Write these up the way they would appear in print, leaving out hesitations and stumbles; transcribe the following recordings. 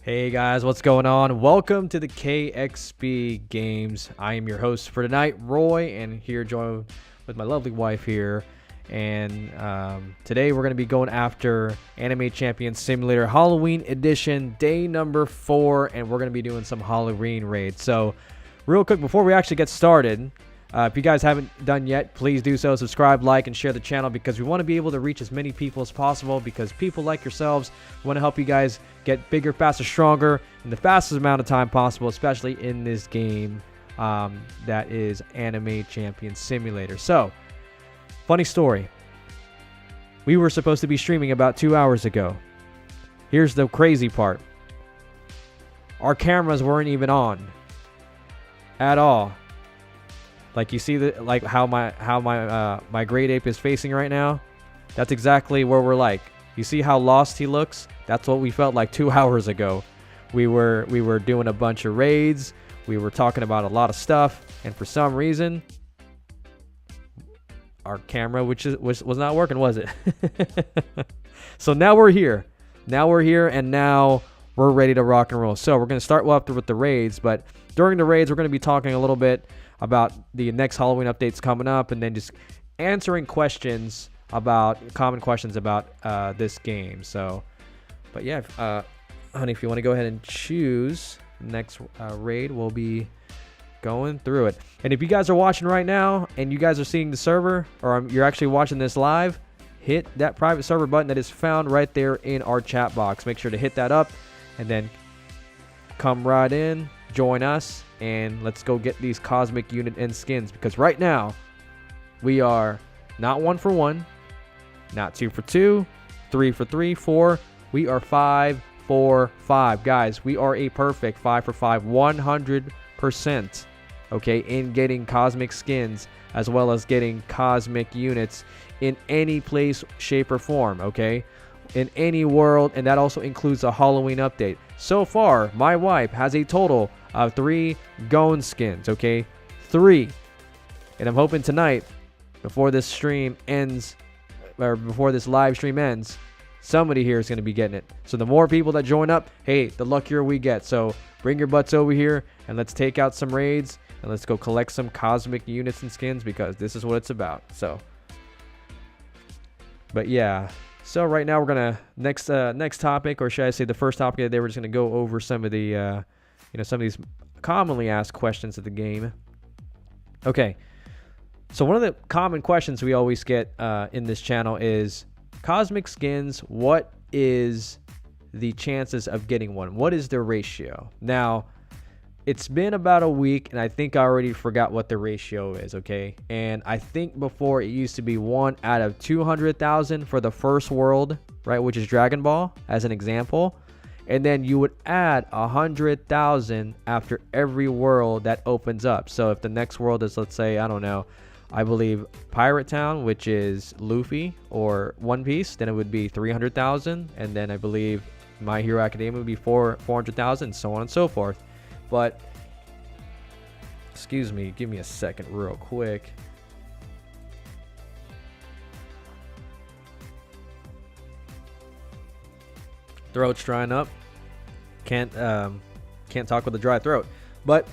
Hey guys, what's going on? Welcome to the KXP Games. I am your host for tonight, Roy, and here joined with my lovely wife here. And today we're going to be going after Anime Champion Simulator Halloween Edition, day number 4, and we're going to be doing some Halloween raids. So, real quick, before we actually get started, if you guys haven't done yet, please do so. Subscribe, like, and share the channel because we want to be able to reach as many people as possible because people like yourselves want to help you guys get bigger, faster, stronger in the fastest amount of time possible, especially in this game that is Anime Champion Simulator. So, funny story. We were supposed to be streaming about 2 hours ago. Here's the crazy part. Our cameras weren't even on at all. Like you see how my great ape is facing right now? That's exactly where we're like. You see how lost he looks? That's what we felt like 2 hours ago. We were doing a bunch of raids. We were talking about a lot of stuff, and for some reason our camera was not working, was it? So now we're here. And now we're ready to rock and roll. So we're going to start with the raids, but during the raids we're going to be talking a little bit about the next Halloween updates coming up, and then just answering questions about common questions about this game. So, but yeah, honey, if you want to go ahead and choose next raid, we'll be going through it. And if you guys are watching right now and you guys are seeing the server, or you're actually watching this live, hit that private server button that is found right there in our chat box. Make sure to hit that up and then come right in, join us, and let's go get these cosmic unit and skins, because right now we are not 1 for 1, not 2 for 2, 3 for 3, 4. We are 5 for 5. Guys, we are a perfect 5 for 5, 100%, okay, in getting cosmic skins as well as getting cosmic units in any place, shape, or form, okay, in any world, and that also includes a Halloween update. So far, my wife has a total of 3 Gon skins, okay? 3. And I'm hoping tonight, before this stream ends, or before this live stream ends, somebody here is going to be getting it. So the more people that join up, hey, the luckier we get. So bring your butts over here and let's take out some raids and let's go collect some cosmic units and skins, because this is what it's about. So, but yeah. So right now we're gonna next topic, or should I say the first topic of the day, we're just gonna go over some of the some of these commonly asked questions of the game. Okay, so one of the common questions we always get in this channel is cosmic skins. What is the chances of getting one? What is the ratio? Now, it's been about a week, and I think I already forgot what the ratio is, okay? And I think before it used to be 1 out of 200,000 for the first world, right, which is Dragon Ball, as an example. And then you would add 100,000 after every world that opens up. So if the next world is, let's say, I don't know, I believe Pirate Town, which is Luffy or One Piece, then it would be 300,000. And then I believe My Hero Academia would be 400,000, so on and so forth. But, excuse me, give me a second real quick. Throat's drying up. Can't talk with a dry throat. But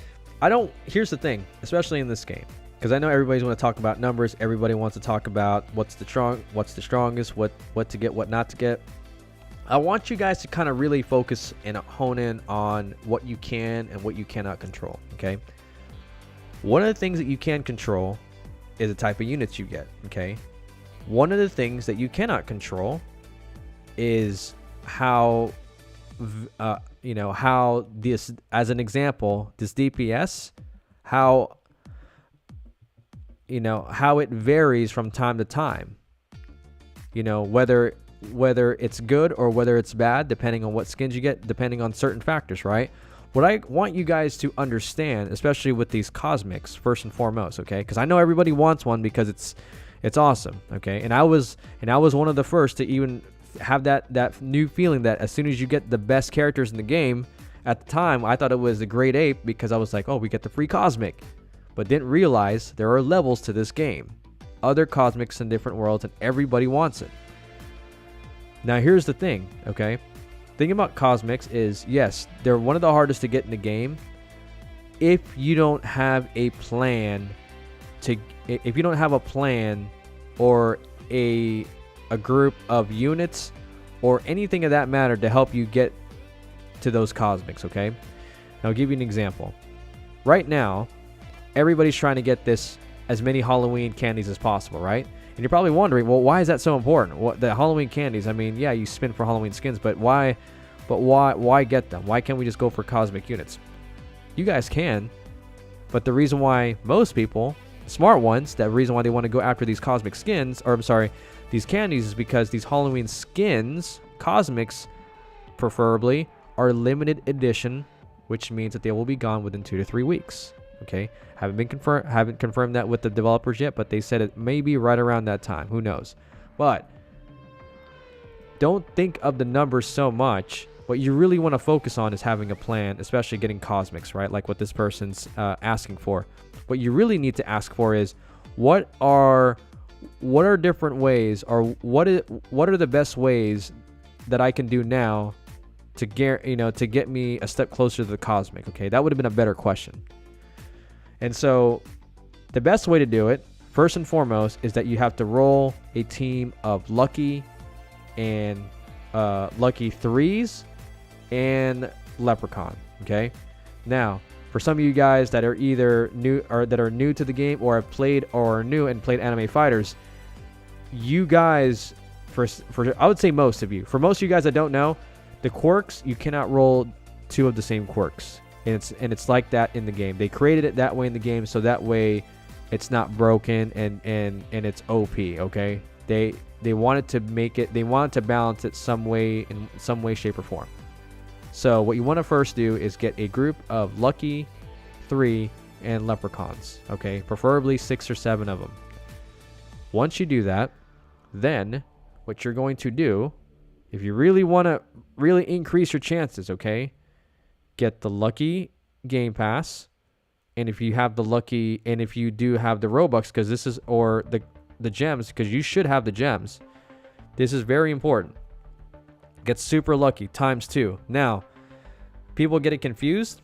here's the thing, especially in this game, because I know everybody's want to talk about numbers. Everybody wants to talk about what's the strongest, what to get, what not to get. I want you guys to kind of really focus and hone in on what you can and what you cannot control, okay? One of the things that you can control is the type of units you get, okay? One of the things that you cannot control is how, how this, as an example, this DPS, how it varies from time to time. Whether it's good or whether it's bad, depending on what skins you get, depending on certain factors, right? What I want you guys to understand, especially with these cosmics, first and foremost, okay? Because I know everybody wants one because it's awesome, okay? And I was one of the first to even have that new feeling that as soon as you get the best characters in the game, at the time I thought it was a great ape, because I was like, oh, we get the free cosmic, but didn't realize there are levels to this game, other cosmics in different worlds, and everybody wants it. Now here's the thing, okay? thing about cosmics is, yes, they're one of the hardest to get in the game. If you don't have a plan or a group of units or anything of that matter to help you get to those cosmics, okay? Now, I'll give you an example. Right now, everybody's trying to get as many Halloween candies as possible, right? And you're probably wondering, well, why is that so important? What the Halloween candies? I mean, yeah, you spin for Halloween skins, but why get them? Why can't we just go for cosmic units? You guys can, but the reason why most people, smart ones, the reason why they want to go after these cosmic skins, or I'm sorry, these candies, is because these Halloween skins, cosmics preferably, are limited edition, which means that they will be gone within 2 to 3 weeks. Okay, haven't confirmed that with the developers yet, but they said it may be right around that time. Who knows? But don't think of the numbers so much. What you really want to focus on is having a plan, especially getting cosmics, right? Like what this person's asking for. What you really need to ask for is what are different ways, or what are the best ways that I can do now to get me a step closer to the cosmic. Okay, that would have been a better question. And so the best way to do it, first and foremost, is that you have to roll a team of lucky and lucky 3s and leprechaun. Okay, now for some of you guys that are either new or that are new to the game, or have played or are new and played Anime Fighters, you guys, for I would say most of you, for most of you guys that don't know, the quirks, you cannot roll 2 of the same quirks. And it's like that in the game. They created it that way in the game, so that way it's not broken and it's OP, okay? They wanted to make it, they wanted to balance it in some way, shape, or form. So what you want to first do is get a group of lucky 3 and leprechauns, okay? Preferably 6 or 7 of them. Once you do that, then what you're going to do, if you really want to really increase your chances, okay? Get the lucky game pass, and if you have the lucky, and if you do have the Robux, because this is, or the gems, because you should have the gems. This is very important. Get super lucky ×2. Now, people get it confused.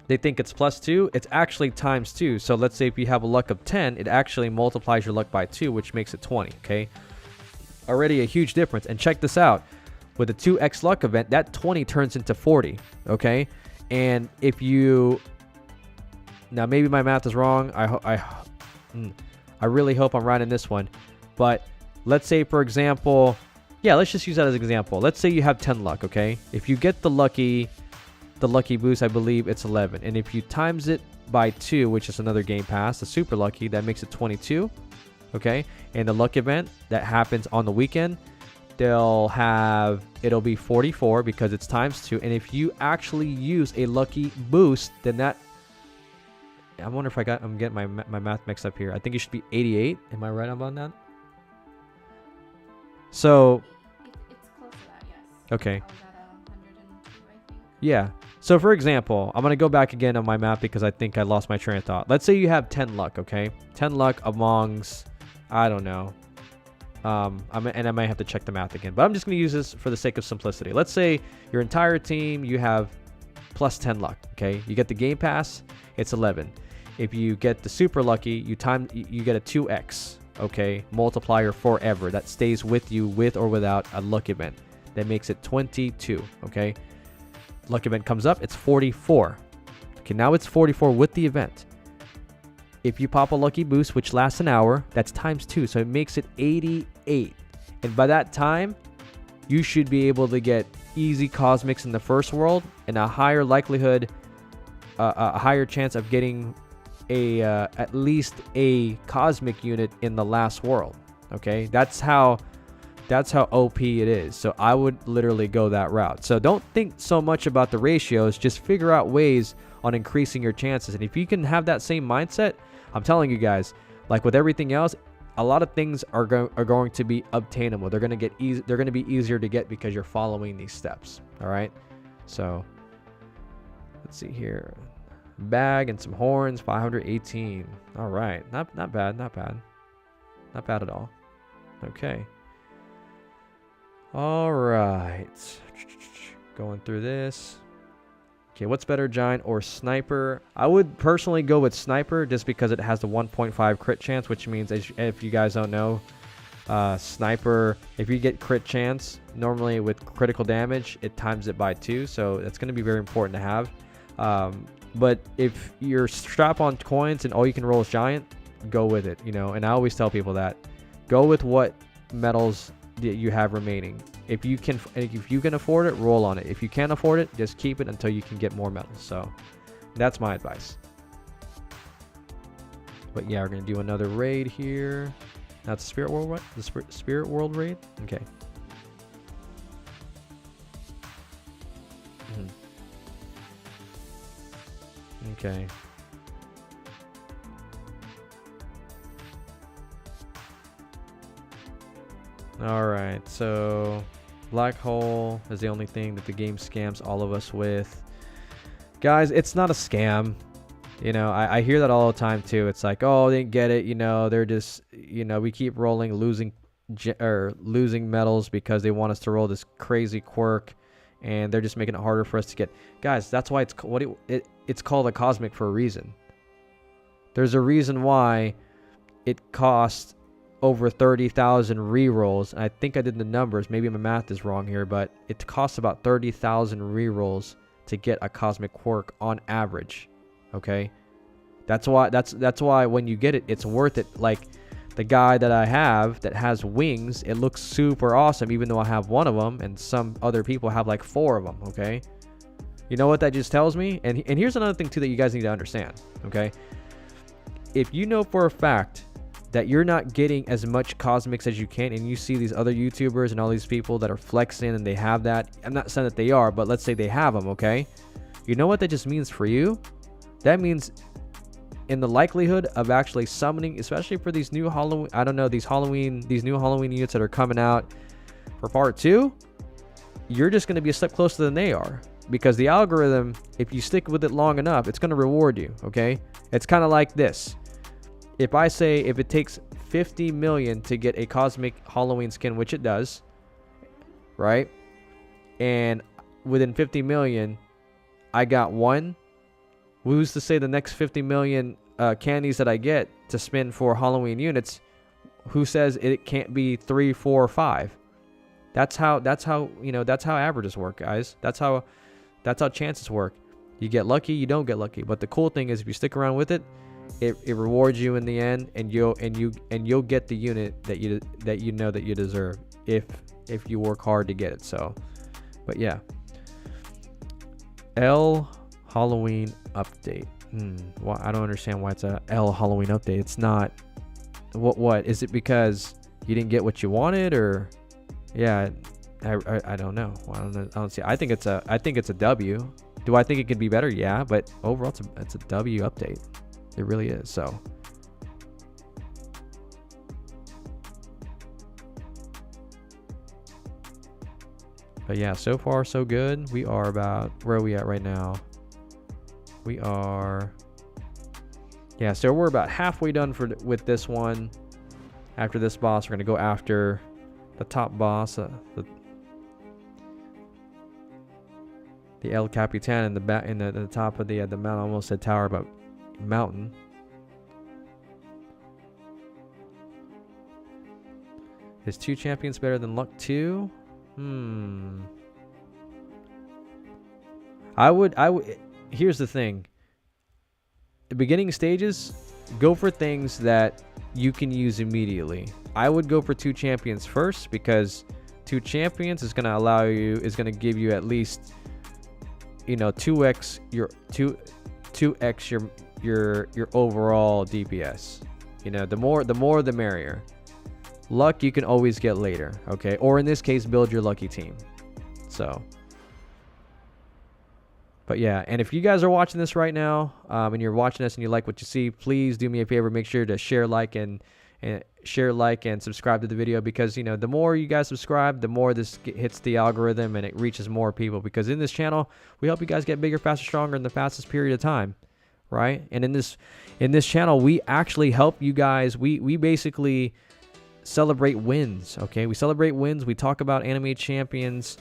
They think it's +2. It's actually ×2. So let's say if you have a luck of 10, it actually multiplies your luck by 2, which makes it 20. Okay, already a huge difference. And check this out. With a 2x luck event, that 20 turns into 40, okay? And if you... Now, maybe my math is wrong. I really hope I'm right in this one. But let's say, for example... Yeah, let's just use that as an example. Let's say you have 10 luck, okay? If you get the lucky boost, I believe it's 11. And if you times it by 2, which is another game pass, the super lucky, that makes it 22, okay? And the luck event that happens on the weekend... it'll be 44 because it's ×2. And if you actually use a lucky boost, then that, I wonder if I'm getting my math mixed up here. I think it should be 88. Am I right about that? So it's close to that, yes. Okay. I was at 102, I think. Yeah. So for example, I'm going to go back again on my math because I think I lost my train of thought. Let's say you have 10 luck, okay? 10 luck amongst, I don't know. And I might have to check the math again, but I'm just going to use this for the sake of simplicity. Let's say your entire team, you have +10 luck, okay? You get the game pass, it's 11. If you get the super lucky, you get a 2x, okay? Multiplier forever. That stays with you with or without a luck event. That makes it 22, okay? Luck event comes up, it's 44. Okay, now it's 44 with the event. If you pop a lucky boost, which lasts an hour, that's ×2, so it makes it 88. And by that time, you should be able to get easy cosmics in the first world and a higher likelihood, a higher chance of getting at least a cosmic unit in the last world. Okay, that's how OP it is. So I would literally go that route. So don't think so much about the ratios. Just figure out ways on increasing your chances. And if you can have that same mindset, I'm telling you guys, like with everything else, a lot of things are going to be obtainable. They're going to be easier to get because you're following these steps. All right. So let's see here. Bag and some horns, 518. All right. Not bad. Not bad. Not bad at all. Okay. All right. Going through this. Okay, what's better, Giant or Sniper? I would personally go with Sniper just because it has the 1.5 crit chance, which means, if you guys don't know, Sniper, if you get crit chance, normally with critical damage, it times it by 2, so that's going to be very important to have. But if you're strapped on coins and all you can roll is Giant, go with it, you know, and I always tell people that. Go with what medals that you have remaining. If you can afford it, roll on it. If you can't afford it, just keep it until you can get more medals. So that's my advice. But yeah, we're gonna do another raid here. That's Spirit World, what? The Spirit World raid? Okay. Okay. Alright, so Black Hole is the only thing that the game scams all of us with. Guys, it's not a scam. You know, I hear that all the time too. It's like, oh, they didn't get it. You know, they're just, you know, we keep rolling losing medals because they want us to roll this crazy quirk, and they're just making it harder for us to get. Guys, that's why it's called a cosmic for a reason. There's a reason why it costs over 30,000 rerolls. I think I did the numbers. Maybe my math is wrong here, but it costs about 30,000 rerolls to get a cosmic quirk on average. Okay, that's why when you get it, it's worth it. Like the guy that I have that has wings, it looks super awesome, even though I have one of them, and some other people have like 4 of them. Okay, you know what that just tells me? And here's another thing too that you guys need to understand. Okay, if you know for a fact that you're not getting as much cosmics as you can, and you see these other YouTubers and all these people that are flexing and they have that, I'm not saying that they are, but let's say they have them. Okay, you know what that just means for you? That means in the likelihood of actually summoning, especially for these new Halloween, I don't know, these new Halloween units that are coming out for part 2, you're just going to be a step closer than they are, because the algorithm, if you stick with it long enough, it's going to reward you. Okay, it's kind of like this. If I say if it takes 50 million to get a cosmic Halloween skin, which it does, right, and within 50 million I got one, who's to say the next 50 million candies that I get to spin for Halloween units, who says it can't be 3, 4, or 5? That's how you know, that's how averages work, guys. That's how chances work. You get lucky, you don't get lucky. But the cool thing is, if you stick around with it, it rewards you in the end, and you'll get the unit that you know that you deserve if you work hard to get it. So, but yeah, L Halloween update. Well, I don't understand why it's a L Halloween update. It's not. What is it? Because you didn't get what you wanted, or yeah, I don't know. I don't see. I think it's a W. Do I think it could be better? Yeah, but overall it's a W update. It really is. So but yeah, so far so good. We are about, where are we at right now? We are, yeah, so we're about halfway done with this one. After this boss, we're gonna go after the top boss, the El Capitan in the top of the mountain. I almost said tower, but mountain. Is 2 champions better than Luck 2? I would. Here's the thing. The beginning stages, go for things that you can use immediately. I would go for 2 champions first, because 2 champions is gonna give you at least, you know, 2x your overall DPS. You know, the more the merrier. Luck you can always get later, okay? Or in this case, build your lucky team. So, but yeah, and if you guys are watching this right now, and you're watching this and you like what you see, please do me a favor, make sure to share, like, and subscribe to the video, because, you know, the more you guys subscribe, the more this hits the algorithm and it reaches more people, because in this channel, we help you guys get bigger, faster, stronger in the fastest period of time, right? And in this channel, we actually help you guys. We basically celebrate wins. Okay, we celebrate wins. We talk about Anime Champions.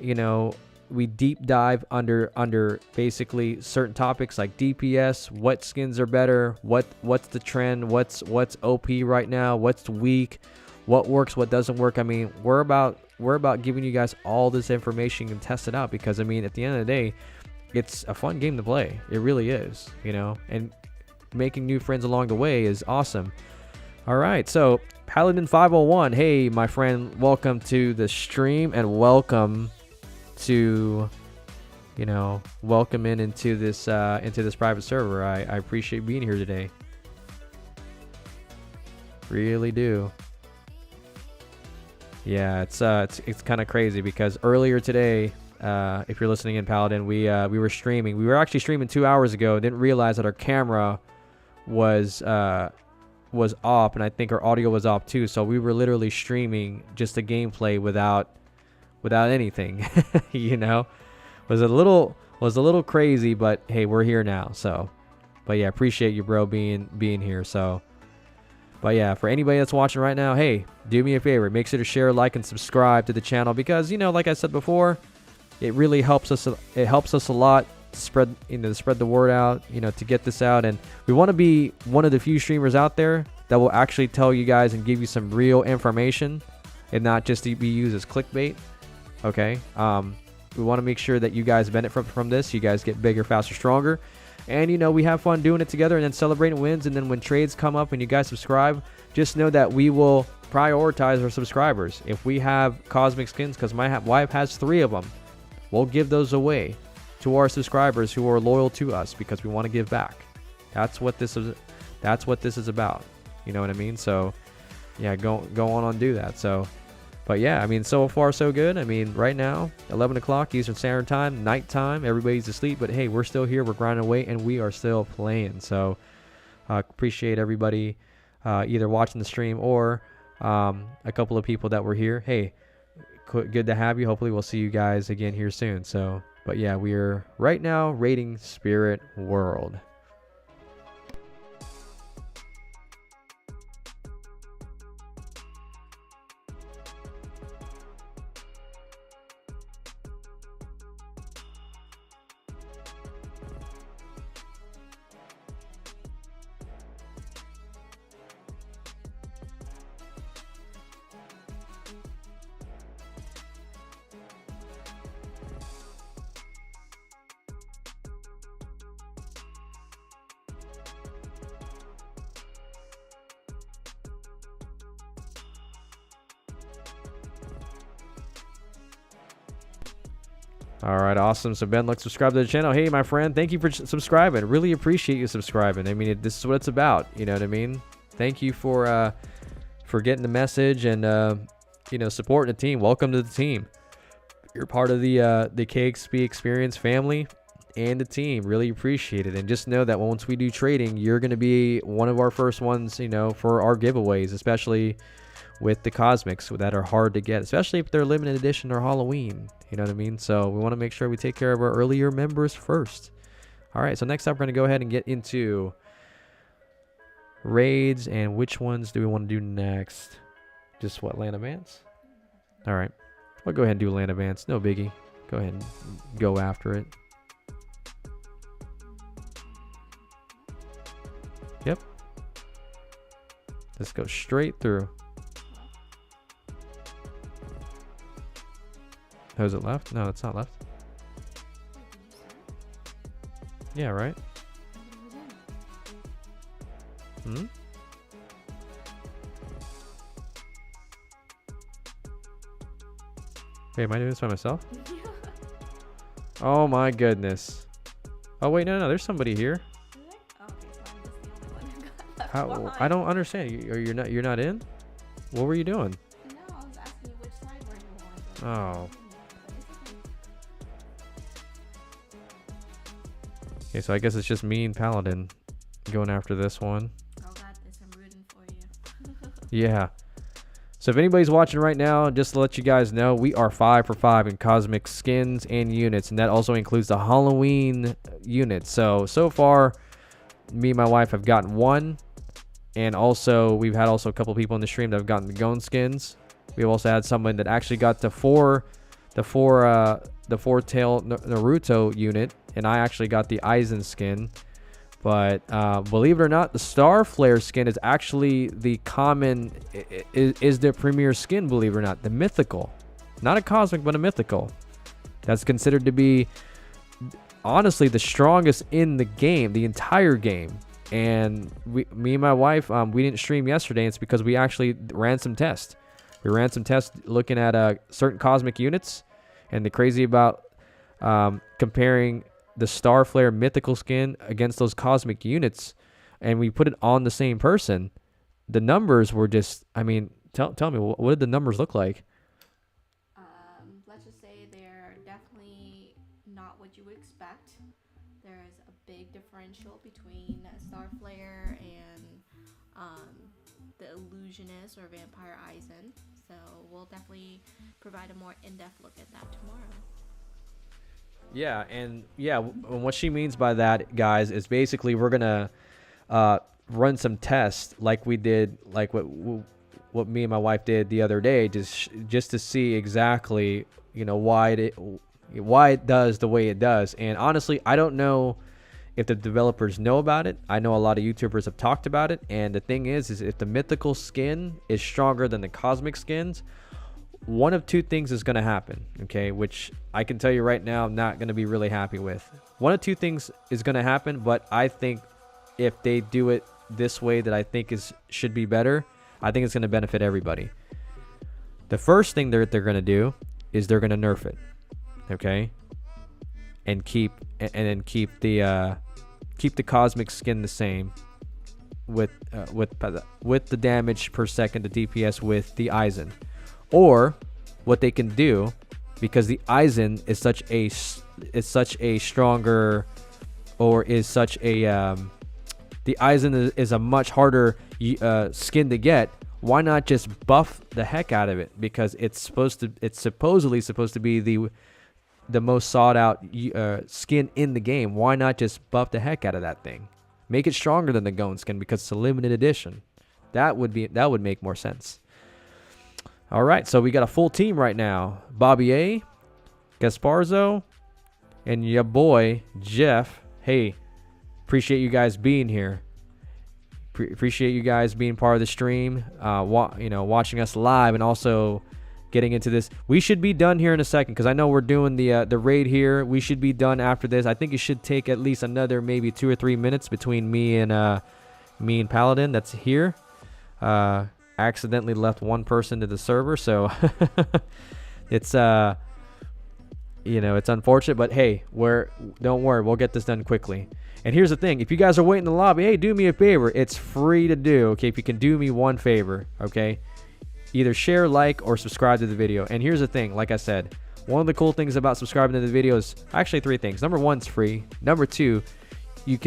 You know, we deep dive under basically certain topics like DPS, what skins are better, what's the trend, what's OP right now, what's weak, what works, what doesn't work. I mean, we're about giving you guys all this information and test it out, because I mean, at the end of the day, it's a fun game to play. It really is, you know, and making new friends along the way is awesome. All right, so Paladin 501, hey my friend, welcome to the stream, and welcome to, you know, welcome into this private server. I appreciate being here today, really do. Yeah, it's kind of crazy, because earlier today, if you're listening in Paladin, we were streaming. We were actually streaming 2 hours ago. Didn't realize that our camera was off, and I think our audio was off too. So we were literally streaming just a gameplay without anything. You know, was a little crazy, but hey, we're here now. So, but yeah, appreciate you, bro, being here. So, but yeah, for anybody that's watching right now, hey, do me a favor, make sure to share, like, and subscribe to the channel, because, you know, like I said before, it really helps us. It helps us a lot to spread the word out, you know, to get this out. And we want to be one of the few streamers out there that will actually tell you guys and give you some real information, and not just to be used as clickbait. Okay. We want to make sure that you guys benefit from this. You guys get bigger, faster, stronger. And, you know, we have fun doing it together, and then celebrating wins. And then when trades come up and you guys subscribe, just know that we will prioritize our subscribers. If we have cosmic skins, because my wife has 3 of them, we'll give those away to our subscribers who are loyal to us, because we want to give back. That's what this is about. You know what I mean? So, yeah, go on and do that. So, but yeah, I mean, so far so good. I mean, right now, 11 o'clock Eastern Standard Time, nighttime, everybody's asleep, but hey, we're still here, we're grinding away, and we are still playing. So, appreciate everybody either watching the stream or a couple of people that were here. Hey, good to have you. Hopefully we'll see you guys again here soon. So, but yeah, we are right now rating Spirit World. All right, awesome. So Ben, subscribe to the channel. Hey, my friend, thank you for subscribing. Really appreciate you subscribing. I mean, this is what it's about. You know what I mean? Thank you for getting the message and you know, supporting the team. Welcome to the team. You're part of the KXP Experience family and the team. Really appreciate it. And just know that once we do trading, you're going to be one of our first ones, you know, for our giveaways, especially with the cosmics that are hard to get, especially if they're limited edition or Halloween. You know what I mean? So we want to make sure we take care of our earlier members first. All right, so next up, we're going to go ahead and get into raids. And which ones do we want to do next? Just what, Land Advance? All right, we'll go ahead and do Land Advance. No biggie. Go ahead and go after it. Yep. Let's go straight through. Oh, is it left? No, it's not left. Yeah, right? Hmm? Hey, am I doing this by myself? Oh my goodness. Oh wait, no, there's somebody here. How? I don't understand. You're not in? What were you doing? No, I was asking you which side were you on. Oh. Okay, so I guess it's just me and Paladin going after this one. Oh, got this. I'm rooting for you. Yeah. So if anybody's watching right now, just to let you guys know, we are 5 for 5 in cosmic skins and units, and that also includes the Halloween units. So far, me and my wife have gotten 1, And also, we've had also a couple people in the stream that have gotten the Gon skins. We've also had someone that actually got the four tail Naruto unit, and I actually got the Aizen skin. But believe it or not, the Star Flare skin is actually the common, is the premier skin, believe it or not. The mythical. Not a cosmic, but a mythical. That's considered to be, honestly, the strongest in the game, the entire game. And me and my wife, we didn't stream yesterday. It's because we actually ran some tests. We ran some tests looking at certain cosmic units. And the crazy about comparing the Star Flare mythical skin against those cosmic units, and we put it on the same person, the numbers were just, I mean, tell me, what did the numbers look like? Let's just say they're definitely not what you would expect. There's a big differential between Star Flare and the Illusionist or Vampire Aizen. So we'll definitely provide a more in-depth look at that tomorrow. Yeah, and what she means by that, guys, is basically we're gonna run some tests like we did, like what me and my wife did the other day, just to see exactly, you know, why it does the way it does. And honestly, I don't know if the developers know about it. I know a lot of YouTubers have talked about it, and the thing is if the mythical skin is stronger than the cosmic skins, one of two things is going to happen, okay, which I can tell you right now I'm not going to be really happy with. One of two things is going to happen, but I think if they do it this way that I think should be better, I think it's going to benefit everybody. The first thing they're going to do is they're going to nerf it, okay, and keep the cosmic skin the same with the damage per second, the DPS with the Aizen. Or what they can do, because the Aizen is such a stronger, or is such a the Aizen is a much harder skin to get. Why not just buff the heck out of it? Because it's supposedly supposed to be the most sought out skin in the game. Why not just buff the heck out of that thing? Make it stronger than the Gon skin because it's a limited edition. That would make more sense. All right, so we got a full team right now. Bobby A, Gasparzo, and your boy, Jeff. Hey, appreciate you guys being here. Appreciate you guys being part of the stream, watching us live, and also getting into this. We should be done here in a second because I know we're doing the raid here. We should be done after this. I think it should take at least another maybe 2 or 3 minutes between me and Paladin that's here. Accidentally left one person to the server, so it's it's unfortunate, but hey, don't worry, we'll get this done quickly. And here's the thing, if you guys are waiting in the lobby, hey, do me a favor. It's free to do, okay? If you can do me one favor, okay? Either share, like, or subscribe to the video. And here's the thing, like I said, one of the cool things about subscribing to the video is actually 3 things. Number 1, it's free. Number 2, you're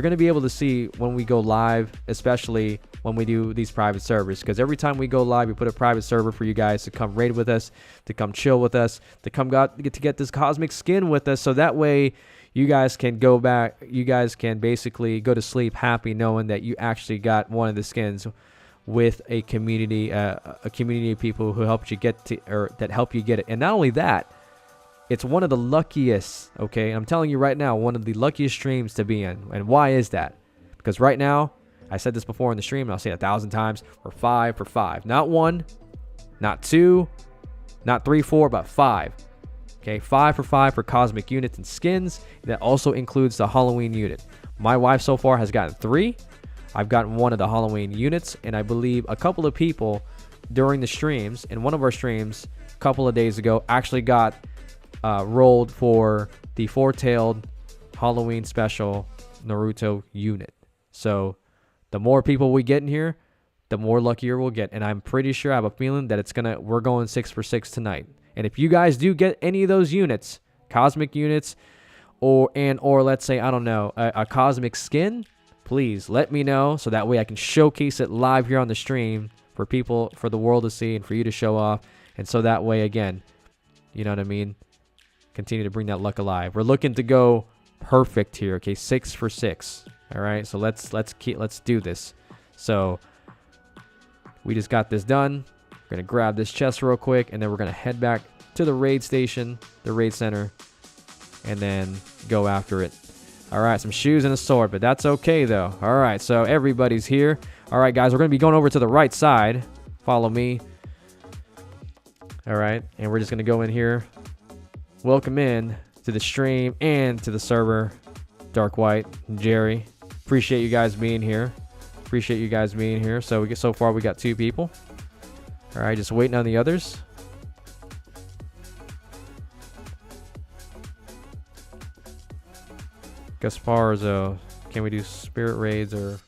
going to be able to see when we go live, especially when we do these private servers, because every time we go live, we put a private server for you guys to come raid with us, to come chill with us, to get this cosmic skin with us, so that way you guys can go back, you guys can basically go to sleep happy knowing that you actually got one of the skins with a community of people who helped you get to, or that help you get it. And not only that, it's one of the luckiest, okay, I'm telling you right now, one of the luckiest streams to be in. And why is that? Because right now, I said this before in the stream, and I'll say it 1,000 times, we're 5 for 5. Not 1, not 2, not 3, 4, but 5. Okay, 5 for 5 for cosmic units and skins. That also includes the Halloween unit. My wife so far has gotten 3. I've gotten 1 of the Halloween units, and I believe a couple of people during the streams, in one of our streams a couple of days ago, actually got rolled for the 4-tailed Halloween special Naruto unit. So the more people we get in here, the more luckier we'll get. And I'm pretty sure, I have a feeling that we're going 6 for 6 tonight. And if you guys do get any of those units, cosmic units, or let's say, I don't know, a cosmic skin, please let me know, so that way I can showcase it live here on the stream for people, for the world to see, and for you to show off. And so that way, again, you know what I mean? Continue to bring that luck alive. We're looking to go perfect here, okay? 6 for 6. All right, so let's do this. So we just got this done. We're going to grab this chest real quick, and then we're going to head back to the raid station, the raid center, and then go after it. All right, some shoes and a sword, but that's okay, though. All right, so everybody's here. All right, guys, we're going to be going over to the right side. Follow me. All right, and we're just going to go in here. Welcome in to the stream and to the server, Dark White and Jerry. Appreciate you guys being here. Appreciate you guys being here. So far we got 2 people. All right, just waiting on the others. Gasparzo, can we do spirit raids or?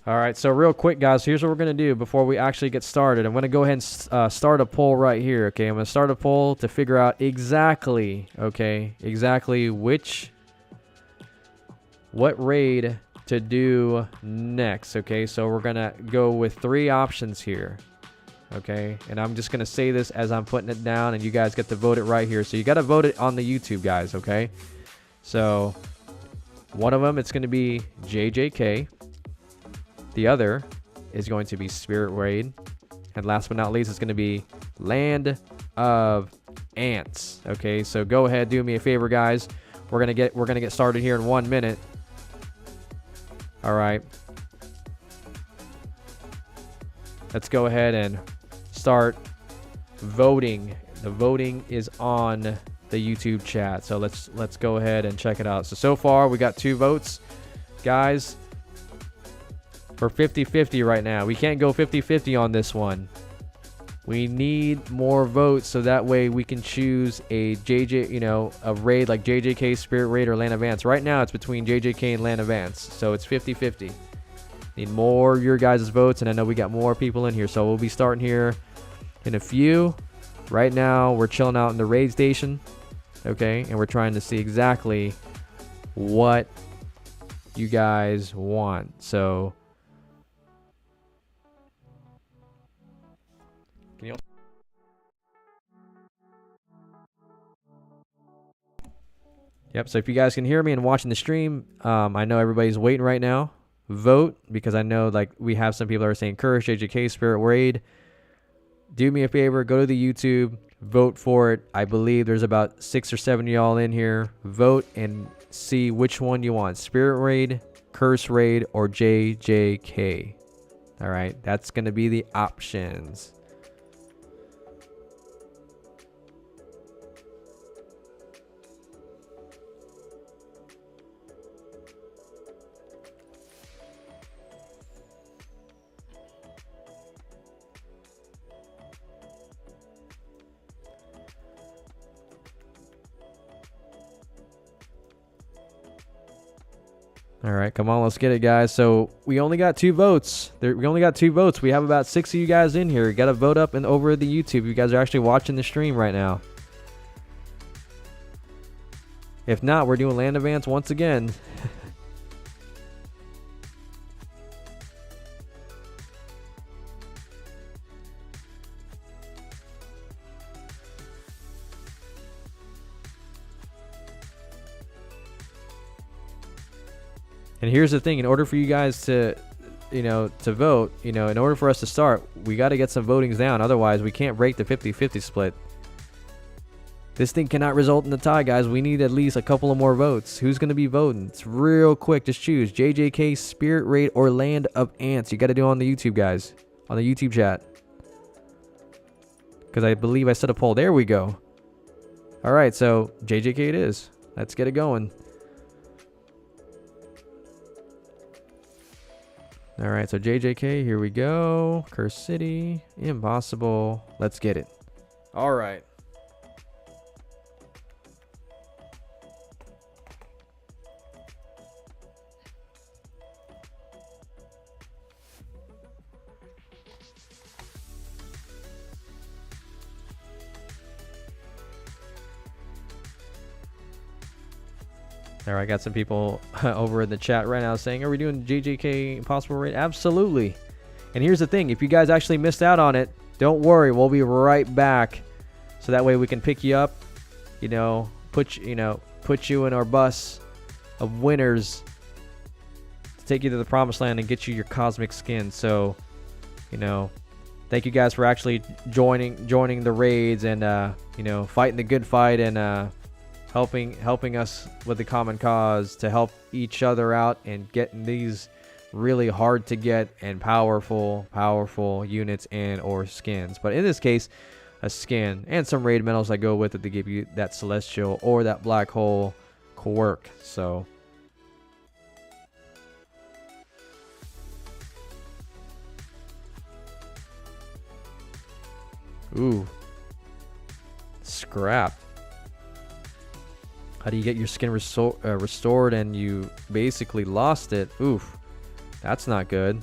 All right, so real quick, guys, here's what we're going to do before we actually get started. I'm going to go ahead and start a poll right here, okay? I'm going to start a poll to figure out exactly what raid to do next, okay? So we're going to go with 3 options here, okay? And I'm just going to say this as I'm putting it down, and you guys get to vote it right here. So you got to vote it on the YouTube, guys, okay? So one of them, it's going to be JJK. The other is going to be Spirit Raid. And last but not least, it's going to be Land of Ants. Okay, so go ahead, do me a favor, guys. We're gonna get started here in 1 minute. All right. Let's go ahead and start voting. The voting is on the YouTube chat. So let's go ahead and check it out. So far we got 2 votes, guys. We're 50-50 right now. We can't go 50-50 on this one. We need more votes so that way we can choose a a raid like JJK, Spirit Raid, or Land of Ants. Right now it's between JJK and Land of Ants, so it's 50-50. Need more of your guys' votes, and I know we got more people in here, so we'll be starting here in a few. Right now we're chilling out in the raid station, okay, and we're trying to see exactly what you guys want. So yep, so if you guys can hear me and watching the stream, I know everybody's waiting right now. Vote, because I know like we have some people that are saying Curse, JJK, Spirit Raid. Do me a favor, go to the YouTube, vote for it. I believe there's about 6 or 7 of y'all in here. Vote and see which one you want. Spirit Raid, Curse Raid, or JJK. All right, that's going to be the options. All right, come on, let's get it, guys. So we only got 2 votes. We only got 2 votes. We have about 6 of you guys in here. You got to vote up and over the YouTube. You guys are actually watching the stream right now. If not, we're doing Land of Ants once again. And here's the thing, in order for you guys to vote, in order for us to start, we got to get some votings down. Otherwise, we can't break the 50-50 split. This thing cannot result in a tie, guys. We need at least a couple of more votes. Who's going to be voting? It's real quick. Just choose JJK, Spirit Raid, or Land of Ants. You got to do it on the YouTube, guys. On the YouTube chat. Because I believe I set a poll. There we go. All right, so JJK it is. Let's get it going. All right, so JJK, here we go. Curse City, impossible. Let's get it. All right. All right, got some people over in the chat right now saying, are we doing JJK Impossible Raid? Absolutely. And here's the thing, if you guys actually missed out on it, don't worry, we'll be right back. So that way we can pick you up, you know, put you in our bus of winners to take you to the promised land and get you your cosmic skin. So, you know, thank you guys for actually joining the raids and you know, fighting the good fight and helping us with the common cause to help each other out and getting these really hard to get and powerful units and or skins. But in this case, a skin and some raid medals that go with it to give you that celestial or that black hole quirk. So ooh, scrap. How do you get your skin restored and you basically lost it? Oof, that's not good.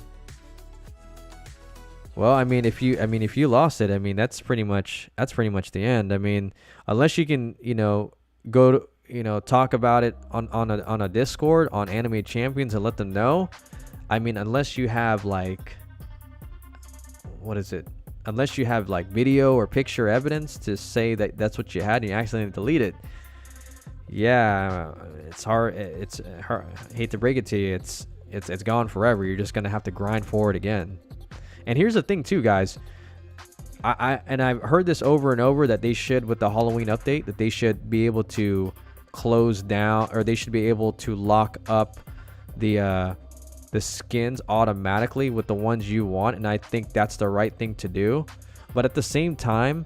Well, I mean, if you lost it, I mean, that's pretty much the end. I mean, unless you can, you know, go to, you know, talk about it on a Discord on Anime Champions and let them know. I mean, unless you have like, what is it? Unless you have like video or picture evidence to say that that's what you had and you accidentally delete it. Yeah, it's hard. It's hard. I hate to break it to you. It's gone forever. You're just gonna have to grind for it again. And here's the thing too, guys. I've heard this over and over that they should, with the Halloween update, that they should be able to close down, or they should be able to lock up the skins automatically with the ones you want. And I think that's the right thing to do. But at the same time,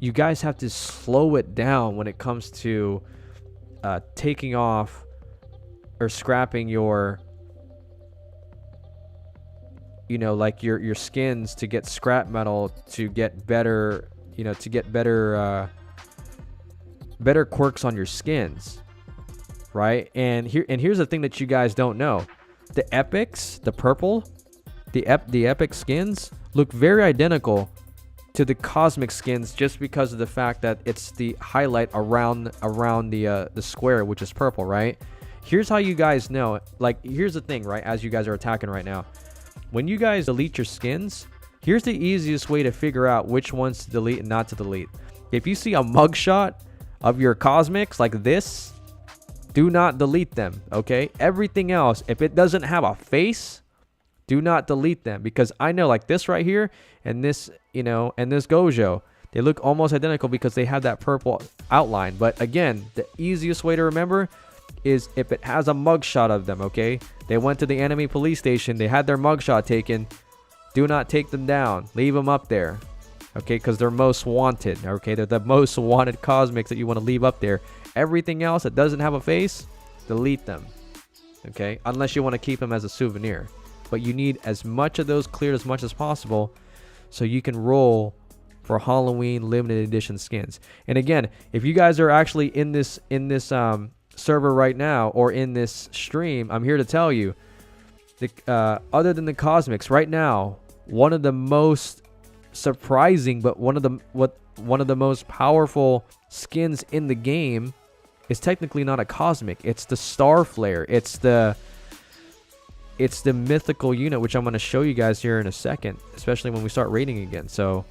you guys have to slow it down when it comes to taking off or scrapping your, you know, like your skins to get scrap metal to get better, you know, to get better quirks on your skins, right? And here's the thing that you guys don't know: the epics, the purple, the epic skins look very identical to the cosmic skins, just because of the fact that it's the highlight around the square, which is purple, right? Here's how you guys know. Like, here's the thing, right? As you guys are attacking right now, when you guys delete your skins, here's the easiest way to figure out which ones to delete and not to delete. If you see a mugshot of your cosmics like this, do not delete them, okay? Everything else, if it doesn't have a face, do not delete them, because I know, like this right here and this, you know, and this Gojo, they look almost identical because they have that purple outline. But again, the easiest way to remember is if it has a mugshot of them, okay? They went to the enemy police station, they had their mugshot taken. Do not take them down. Leave them up there, okay? Because they're most wanted, okay? They're the most wanted cosmics that you want to leave up there. Everything else that doesn't have a face, delete them, okay? Unless you want to keep them as a souvenir. But you need as much of those cleared as much as possible so you can roll for Halloween limited edition skins. And again, if you guys are actually in this server right now or in this stream, I'm here to tell you, other than the cosmics right now, one of the most surprising but one of the most powerful skins in the game is technically not a cosmic. It's the Star Flare. It's the mythical unit, which I'm going to show you guys here in a second, especially when we start raiding again. So,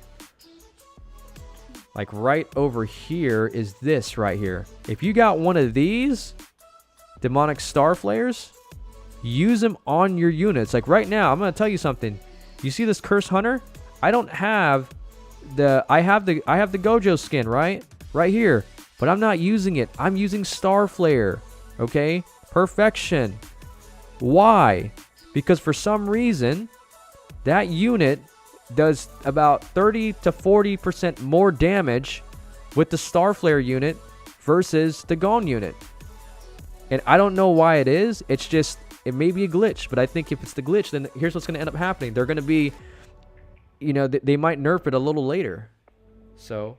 like right over here is this right here. If you got one of these demonic Star Flares, use them on your units. Like right now, I'm going to tell you something. You see this Curse Hunter? I don't have I have the Gojo skin, right here, but I'm not using it. I'm using Star Flare, okay? Perfection. Why? Because for some reason, that unit does about 30 to 40% more damage with the Star Flare unit versus the Gon unit. And I don't know why it is. It's just, it may be a glitch, but I think if it's the glitch, then here's what's going to end up happening. They're going to be, you know, they might nerf it a little later. So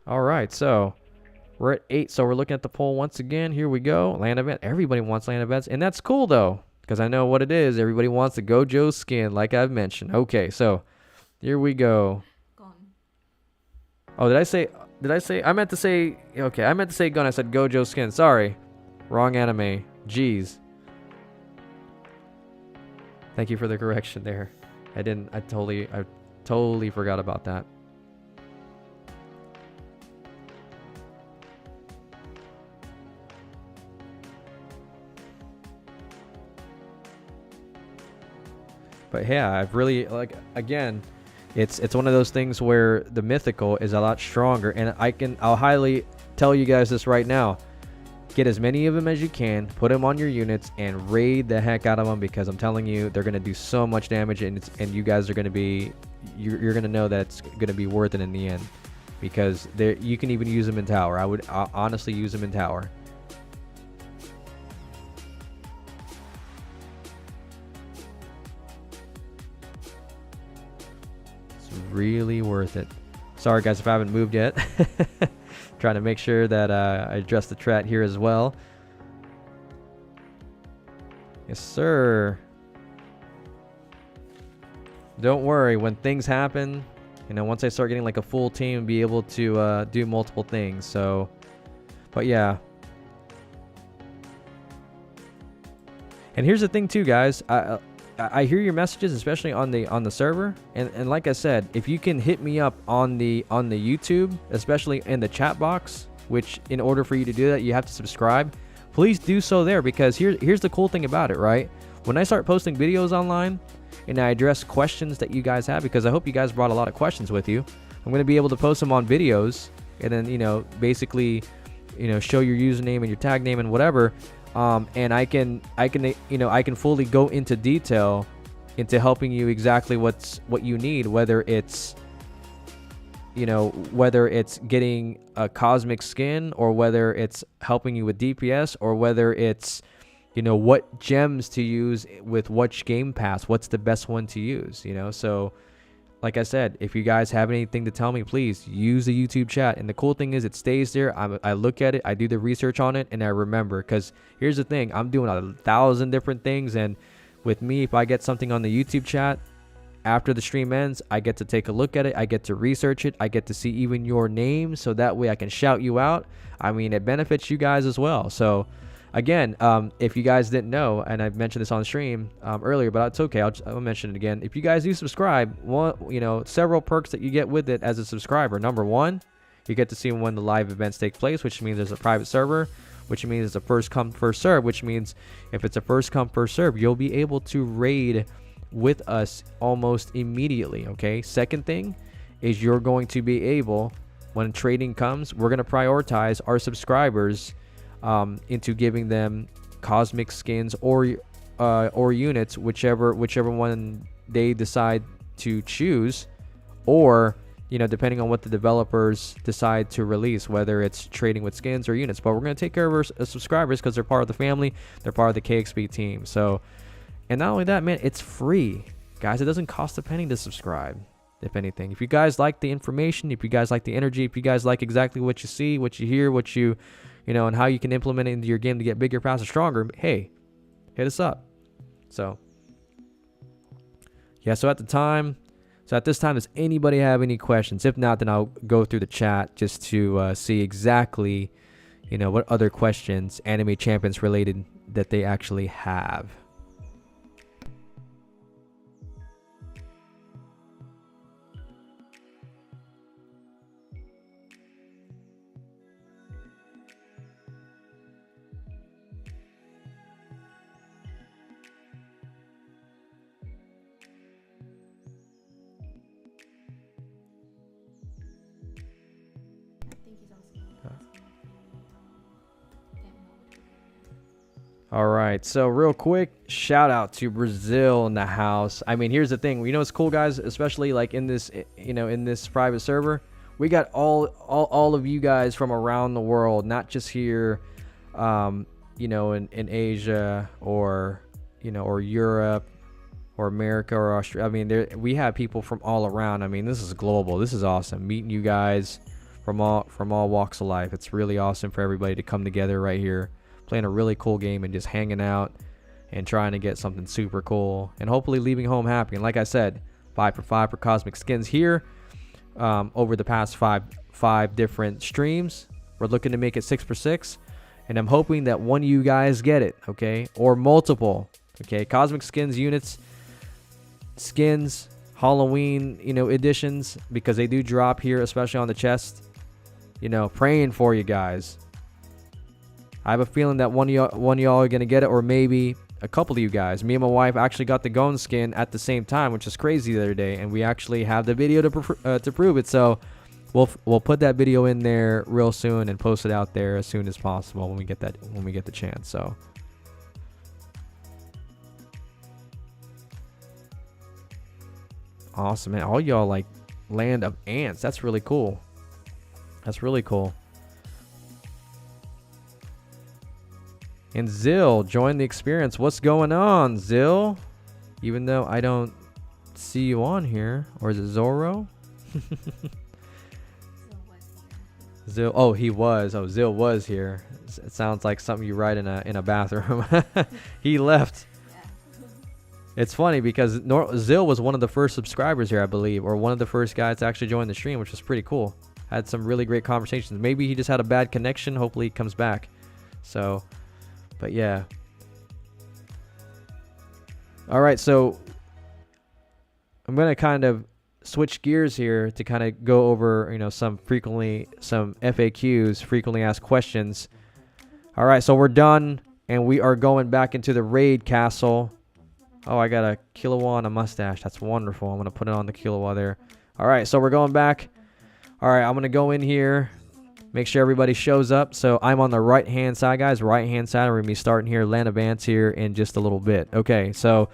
all right, so we're at 8, so we're looking at the poll once again. Here we go. Land event. Everybody wants land events, and that's cool though, because I know what it is. Everybody wants the Gojo skin, like I've mentioned. Okay, so here we go. Gone. Oh, did I say? I meant to say. Okay, I meant to say gun. I said Gojo skin. Sorry. Wrong anime. Jeez. Thank you for the correction there. I totally forgot about that. But yeah, I've really, like, again, it's one of those things where the mythical is a lot stronger, and I'll highly tell you guys this right now. Get as many of them as you can, put them on your units, and raid the heck out of them, because I'm telling you, they're gonna do so much damage, and you guys are gonna be, you're gonna know that it's gonna be worth it in the end, because you can even use them in tower. I would honestly use them in tower. Really worth it. Sorry guys if I haven't moved yet. Trying to make sure that I address the chat here as well. Yes sir. Don't worry, when things happen, you know, once I start getting like a full team, be able to do multiple things. So, but yeah. And here's the thing too, guys. I hear your messages, especially on the server, and like I said, if you can hit me up on the YouTube, especially in the chat box, which in order for you to do that, you have to subscribe. Please do so there, because here's the cool thing about it, right? When I start posting videos online and I address questions that you guys have, because I hope you guys brought a lot of questions with you, I'm going to be able to post them on videos, and then, you know, basically, you know, show your username and your tag name and whatever. And I can fully go into detail into helping you exactly what you need, whether it's getting a cosmic skin, or whether it's helping you with DPS, or whether it's, you know, what gems to use with which game pass, what's the best one to use, you know. So like I said, if you guys have anything to tell me, please use the YouTube chat. And the cool thing is it stays there. I look at it, I do the research on it, and I remember. Because here's the thing, I'm doing 1,000 different things, and with me, if I get something on the YouTube chat, after the stream ends, I get to take a look at it, I get to research it, I get to see even your name, so that way I can shout you out. I mean, it benefits you guys as well. So again, if you guys didn't know, and I mentioned this on stream earlier, but it's okay, I'll mention it again. If you guys do subscribe, several perks that you get with it as a subscriber. Number one, you get to see when the live events take place, which means there's a private server, which means it's a first come first serve, which means if it's a first come first serve, you'll be able to raid with us almost immediately. Okay, second thing is you're going to be able, when trading comes, we're going to prioritize our subscribers into giving them cosmic skins or units, whichever one they decide to choose, or, you know, depending on what the developers decide to release, whether it's trading with skins or units. But we're going to take care of our subscribers, because they're part of the family, they're part of the KXP team. So, and not only that, man, it's free, guys. It doesn't cost a penny to subscribe. If anything, if you guys like the information, if you guys like the energy, if you guys like exactly what you see, what you hear, what you know, and how you can implement it into your game to get bigger, faster, stronger, hey, hit us up. So yeah, so at this time, does anybody have any questions? If not, then I'll go through the chat just to see exactly, you know, what other questions, Anime Champions related, that they actually have. All right, so real quick, shout out to Brazil in the house. I mean, here's the thing, you know, it's cool, guys, especially like in this, you know, in this private server, we got all of you guys from around the world, not just here, you know, in Asia, or, you know, or Europe, or America, or Australia. I mean, we have people from all around. I mean, this is global. This is awesome, meeting you guys from all walks of life. It's really awesome for everybody to come together right here, playing a really cool game and just hanging out and trying to get something super cool, and hopefully leaving home happy. And like I said, 5 for 5 for cosmic skins here. Over the past five different streams, we're looking to make it 6 for 6, And I'm hoping that one of you guys get it, okay? Or multiple, okay? Cosmic Skins units, skins, Halloween, editions, because they do drop here, especially on the chest. Praying for you guys. I have a feeling that one of y'all are going to get it, or maybe a couple of you guys. Me and my wife actually got the Gon skin at the same time, which is crazy the other day, and we actually have the video to prove it. So we'll put that video in there real soon and post it out there as soon as possible when we get the chance. So awesome, man. All y'all like Land of Ants. That's really cool. That's really cool. And Zill, join the experience. What's going on, Zill? Even though I don't see you on here. Or is it Zorro? Zill, oh, he was. Oh, Zill was here. It sounds like something you write in a bathroom. He left. Yeah. It's funny because Zill was one of the first subscribers here, I believe, or one of the first guys to actually join the stream, which was pretty cool. Had some really great conversations. Maybe he just had a bad connection. Hopefully he comes back. So, but yeah. All right, so I'm going to kind of switch gears here to kind of go over, some FAQs, frequently asked questions. All right, so we're done, and we are going back into the raid castle. Oh, I got a Killua and a mustache. That's wonderful. I'm going to put it on the Killua there. All right, so we're going back. All right, I'm going to go in here, make sure everybody shows up. So I'm on the right-hand side, guys. Right-hand side. We're going to be starting here, Land of Ants here in just a little bit. Okay, so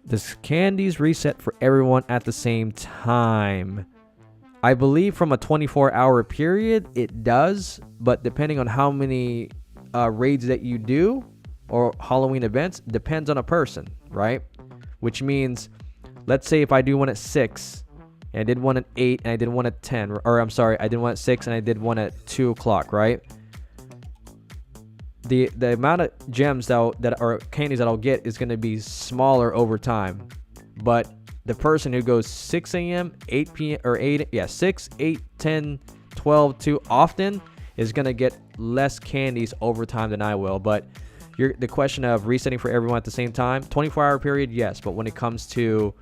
this candies reset for everyone at the same time. I believe from a 24-hour period, it does. But depending on how many raids that you do or Halloween events, depends on a person, right? Which means, let's say if I do one at 6... and I did one at 8 and I did one at 10. Or I'm sorry, I did one at 6 and I did one at 2 o'clock, right? The amount of gems that are candies that I'll get is going to be smaller over time. But the person who goes 6 a.m., 8 p.m., or 6, 8, 10, 12, 2 often is going to get less candies over time than I will. But the question of resetting for everyone at the same time, 24-hour period, yes. But when it comes to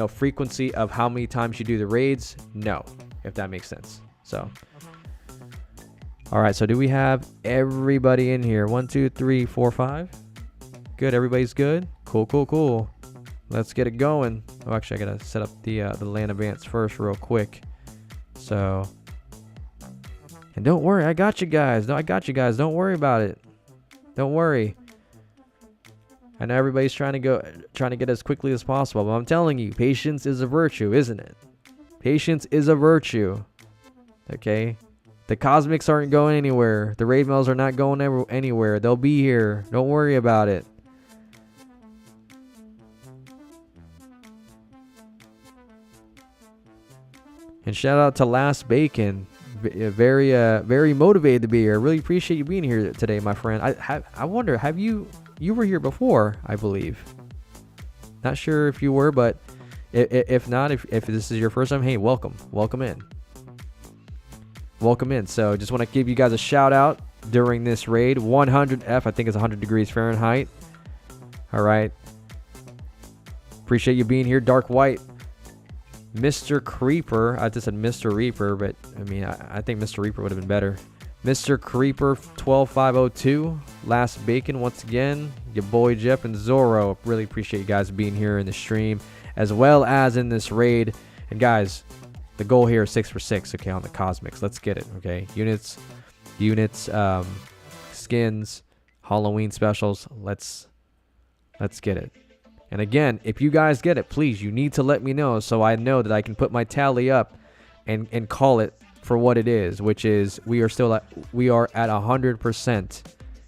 frequency of how many times you do the raids, no, if that makes sense. So, all right, so do we have everybody in here? 1, 2, 3, 4, 5. Good, everybody's good. Cool. Let's get it going. Oh, actually, I gotta set up the Land of Ants first real quick. So, and don't worry, I got you guys. No, I got you guys. Don't worry about it. Don't worry. I know everybody's trying to get as quickly as possible, but I'm telling you, patience is a virtue, isn't it? Patience is a virtue. Okay? The Cosmics aren't going anywhere. The raid mails are not going anywhere. They'll be here. Don't worry about it. And shout out to Last Bacon. Very motivated to be here. Really appreciate you being here today, my friend. I wonder, you were here before, I believe. Not sure if you were, but if not, if this is your first time, hey, welcome in. So just want to give you guys a shout out during this raid. 100F, I think it's 100 degrees Fahrenheit. All right, appreciate you being here. Dark White, Mr. Creeper. I just said Mr. Reaper, but I mean, I think Mr. Reaper would have been better. Mr. Creeper 12502, Last Bacon once again, your boy Jeff and Zorro. Really appreciate you guys being here in the stream as well as in this raid. And guys, the goal here is 6 for 6, okay, on the Cosmics. Let's get it, okay? Units, skins, Halloween specials. Let's get it. And again, if you guys get it, please, you need to let me know so I know that I can put my tally up and call it for what it is, which is we are at 100%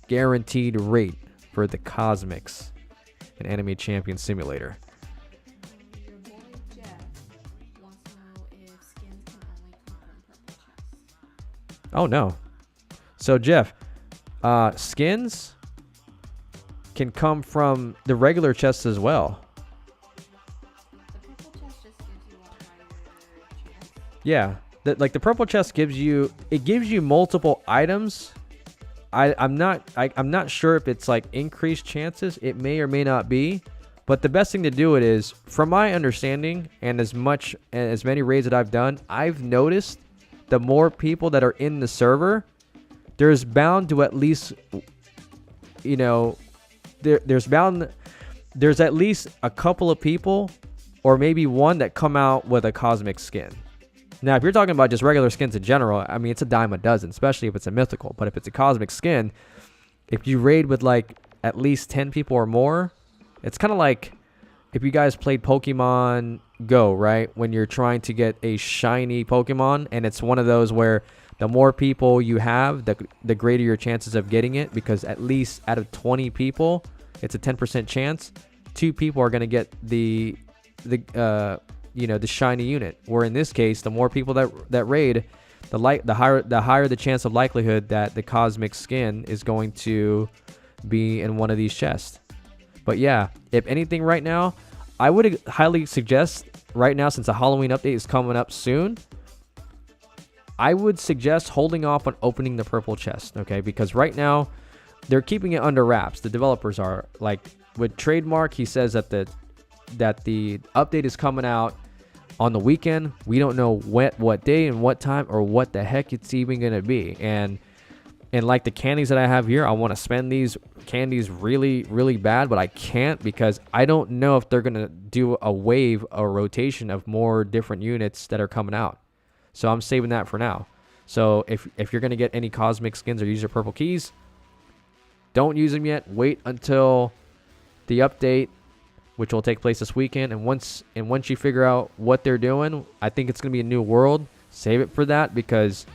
guaranteed rate for the Cosmics and Anime Champion Simulator. Your boy Jeff wants to know if skins can only come from purple chests. Oh no. So Jeff, skins can come from the regular chests as well. The purple chest just gives you a higher chance. Yeah. the purple chest gives you multiple items. I'm not sure if it's like increased chances. It may or may not be. But the best thing to do it is, from my understanding and as many raids that I've done, I've noticed the more people that are in the server, there's bound to at least, you know, there's at least a couple of people or maybe one that come out with a cosmic skin. Now, if you're talking about just regular skins in general, I mean, it's a dime a dozen, especially if it's a mythical. But if it's a cosmic skin, if you raid with like at least 10 people or more, it's kind of like if you guys played Pokemon Go, right? When you're trying to get a shiny Pokemon, and it's one of those where the more people you have, the greater your chances of getting it, because at least out of 20 people, it's a 10% chance. 2 people are going to get the shiny unit. Where in this case, the more people that raid, the higher the chance of likelihood that the cosmic skin is going to be in one of these chests. But yeah, if anything right now, I would highly suggest right now, since the Halloween update is coming up soon, I would suggest holding off on opening the purple chest, okay? Because right now, they're keeping it under wraps. The developers are. Like, with Trademark, he says that the update is coming out on the weekend. We don't know what day and what time or what the heck it's even going to be. And like the candies that I have here, I want to spend these candies really, really bad, but I can't because I don't know if they're going to do a wave or rotation of more different units that are coming out. So I'm saving that for now. So if you're going to get any cosmic skins or use your purple keys, don't use them yet. Wait until the update, which will take place this weekend. And once you figure out what they're doing, I think it's going to be a new world. Save it for that because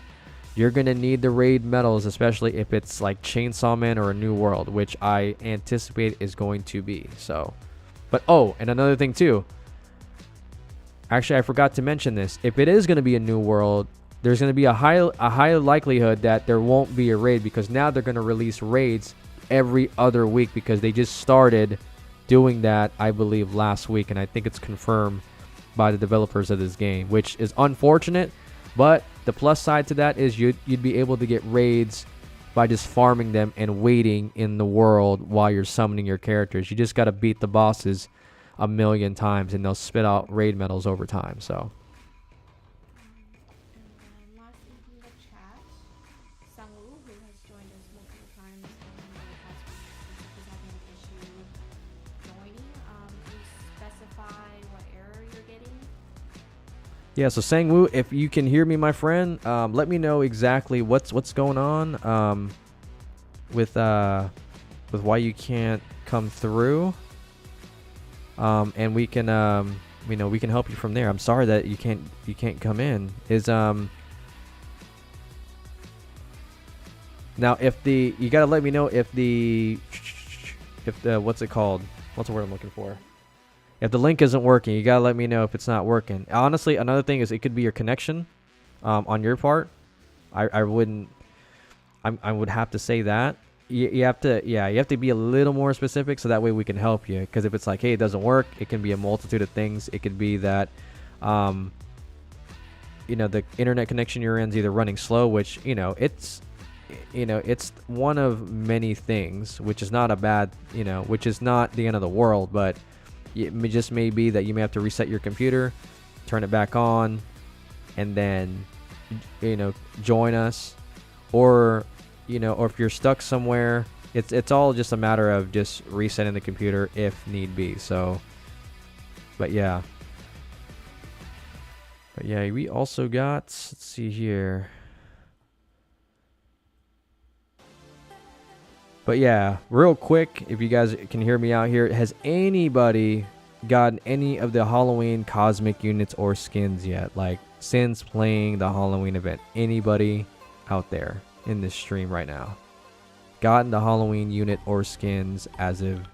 you're going to need the raid medals, especially if it's like Chainsaw Man or a new world, which I anticipate is going to be. So, but oh, and another thing too. Actually, I forgot to mention this. If it is going to be a new world, there's going to be a high likelihood that there won't be a raid because now they're going to release raids every other week because they just started doing that, I believe, last week. And I think it's confirmed by the developers of this game, which is unfortunate. But the plus side to that is you'd be able to get raids by just farming them and waiting in the world while you're summoning your characters. You just got to beat the bosses a million times and they'll spit out raid medals over time. So. And then lastly from the chat, Sangwoo, who has joined us multiple times in the past week, is having an issue joining. Can you specify what error you're getting? Yeah, so Sangwoo, if you can hear me, my friend, let me know exactly what's going on with why you can't come through, and we can we can help you from there. I'm sorry that you can't come in. Now you gotta let me know if the what's it called? What's the word I'm looking for? If the link isn't working, you gotta let me know if it's not working. Honestly, another thing is it could be your connection on your part. I would have to say that. You have to be a little more specific so that way we can help you. Because if it's like, hey, it doesn't work, it can be a multitude of things. It could be that the internet connection you're in is either running slow, which it's one of many things, which is not a bad, which is not the end of the world, but it just may be that you may have to reset your computer, turn it back on, and then join us, or if you're stuck somewhere, it's all just a matter of just resetting the computer if need be. So, but yeah, we also got, let's see here. But yeah, real quick, if you guys can hear me out here, has anybody gotten any of the Halloween cosmic units or skins yet? Like, since playing the Halloween event, anybody out there in this stream right now gotten the Halloween unit or skins as of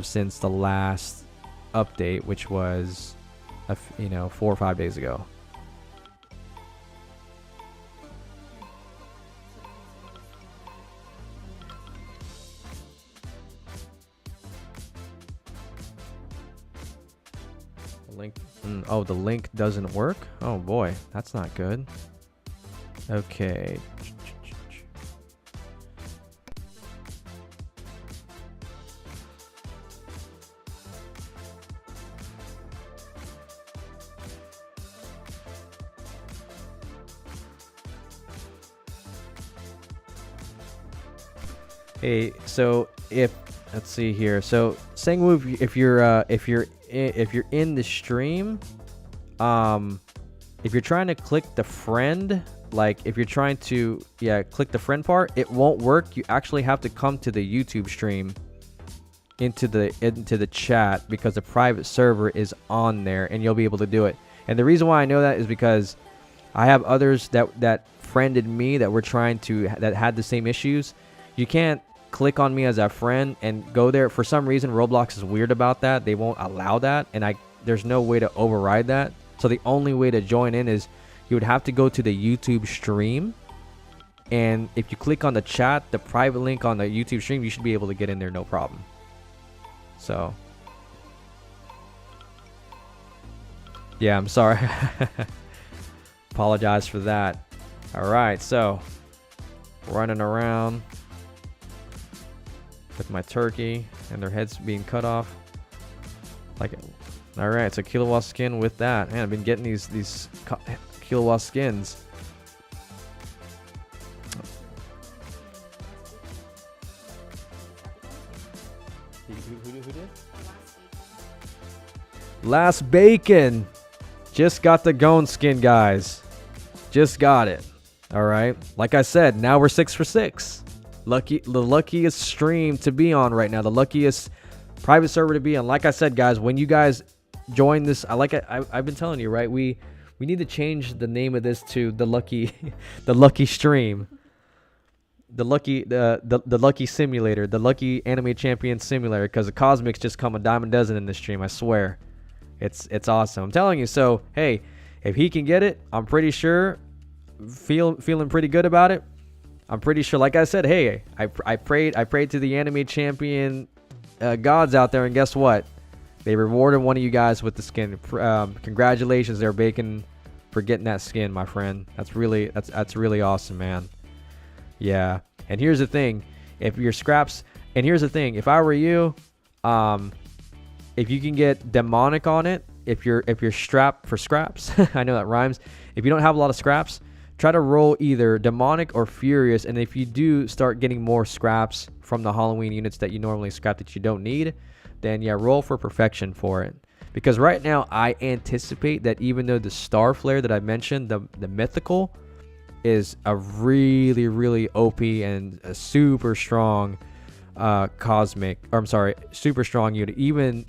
since the last update, which was 4 or 5 days ago? link. Oh, the link doesn't work. Oh boy, that's not good. Okay. Hey, so if let's see here. So Sangwoo, if you're in the stream, if you're trying to click the friend, like if you're trying to click the friend part, it won't work. You actually have to come to the YouTube stream into the chat because the private server is on there and you'll be able to do it. And the reason why I know that is because I have others that friended me that were trying to that had the same issues. You can't click on me as a friend and go there. For some reason, Roblox is weird about that. They won't allow that, and there's no way to override that. So the only way to join in is you would have to go to the YouTube stream, and if you click on the chat, the private link on the YouTube stream, you should be able to get in there no problem. So yeah, I'm sorry. Apologize for that. All right, so running around with my turkey and their heads being cut off. Like, all right, so Killua skin with that. Man, I've been getting these Killua skins. Who did? Last Bacon. Just got the Gon skin, guys. Just got it. All right. Like I said, now we're 6 for 6. The luckiest stream to be on right now, the luckiest private server to be on. Like I said, guys, when you guys join this, I've been telling you, right? We need to change the name of this to the lucky stream, the lucky simulator, the lucky anime champion simulator, because the cosmics just come a dime a dozen in this stream. I swear, it's awesome. I'm telling you. So hey, if he can get it, I'm pretty sure, feeling pretty good about it. I'm pretty sure, like I said, hey, I prayed to the anime champion gods out there, and guess what? They rewarded one of you guys with the skin. Congratulations there, Bacon, for getting that skin, my friend. That's really awesome, man. Yeah. And here's the thing, if I were you, if you can get demonic on it, if you're strapped for scraps, I know that rhymes. If you don't have a lot of scraps, try to roll either demonic or furious, and if you do start getting more scraps from the Halloween units that you normally scrap that you don't need, then yeah, roll for perfection for it. Because right now I anticipate that even though the Star Flare that I mentioned, the mythical, is a really OP and a super strong super strong unit, even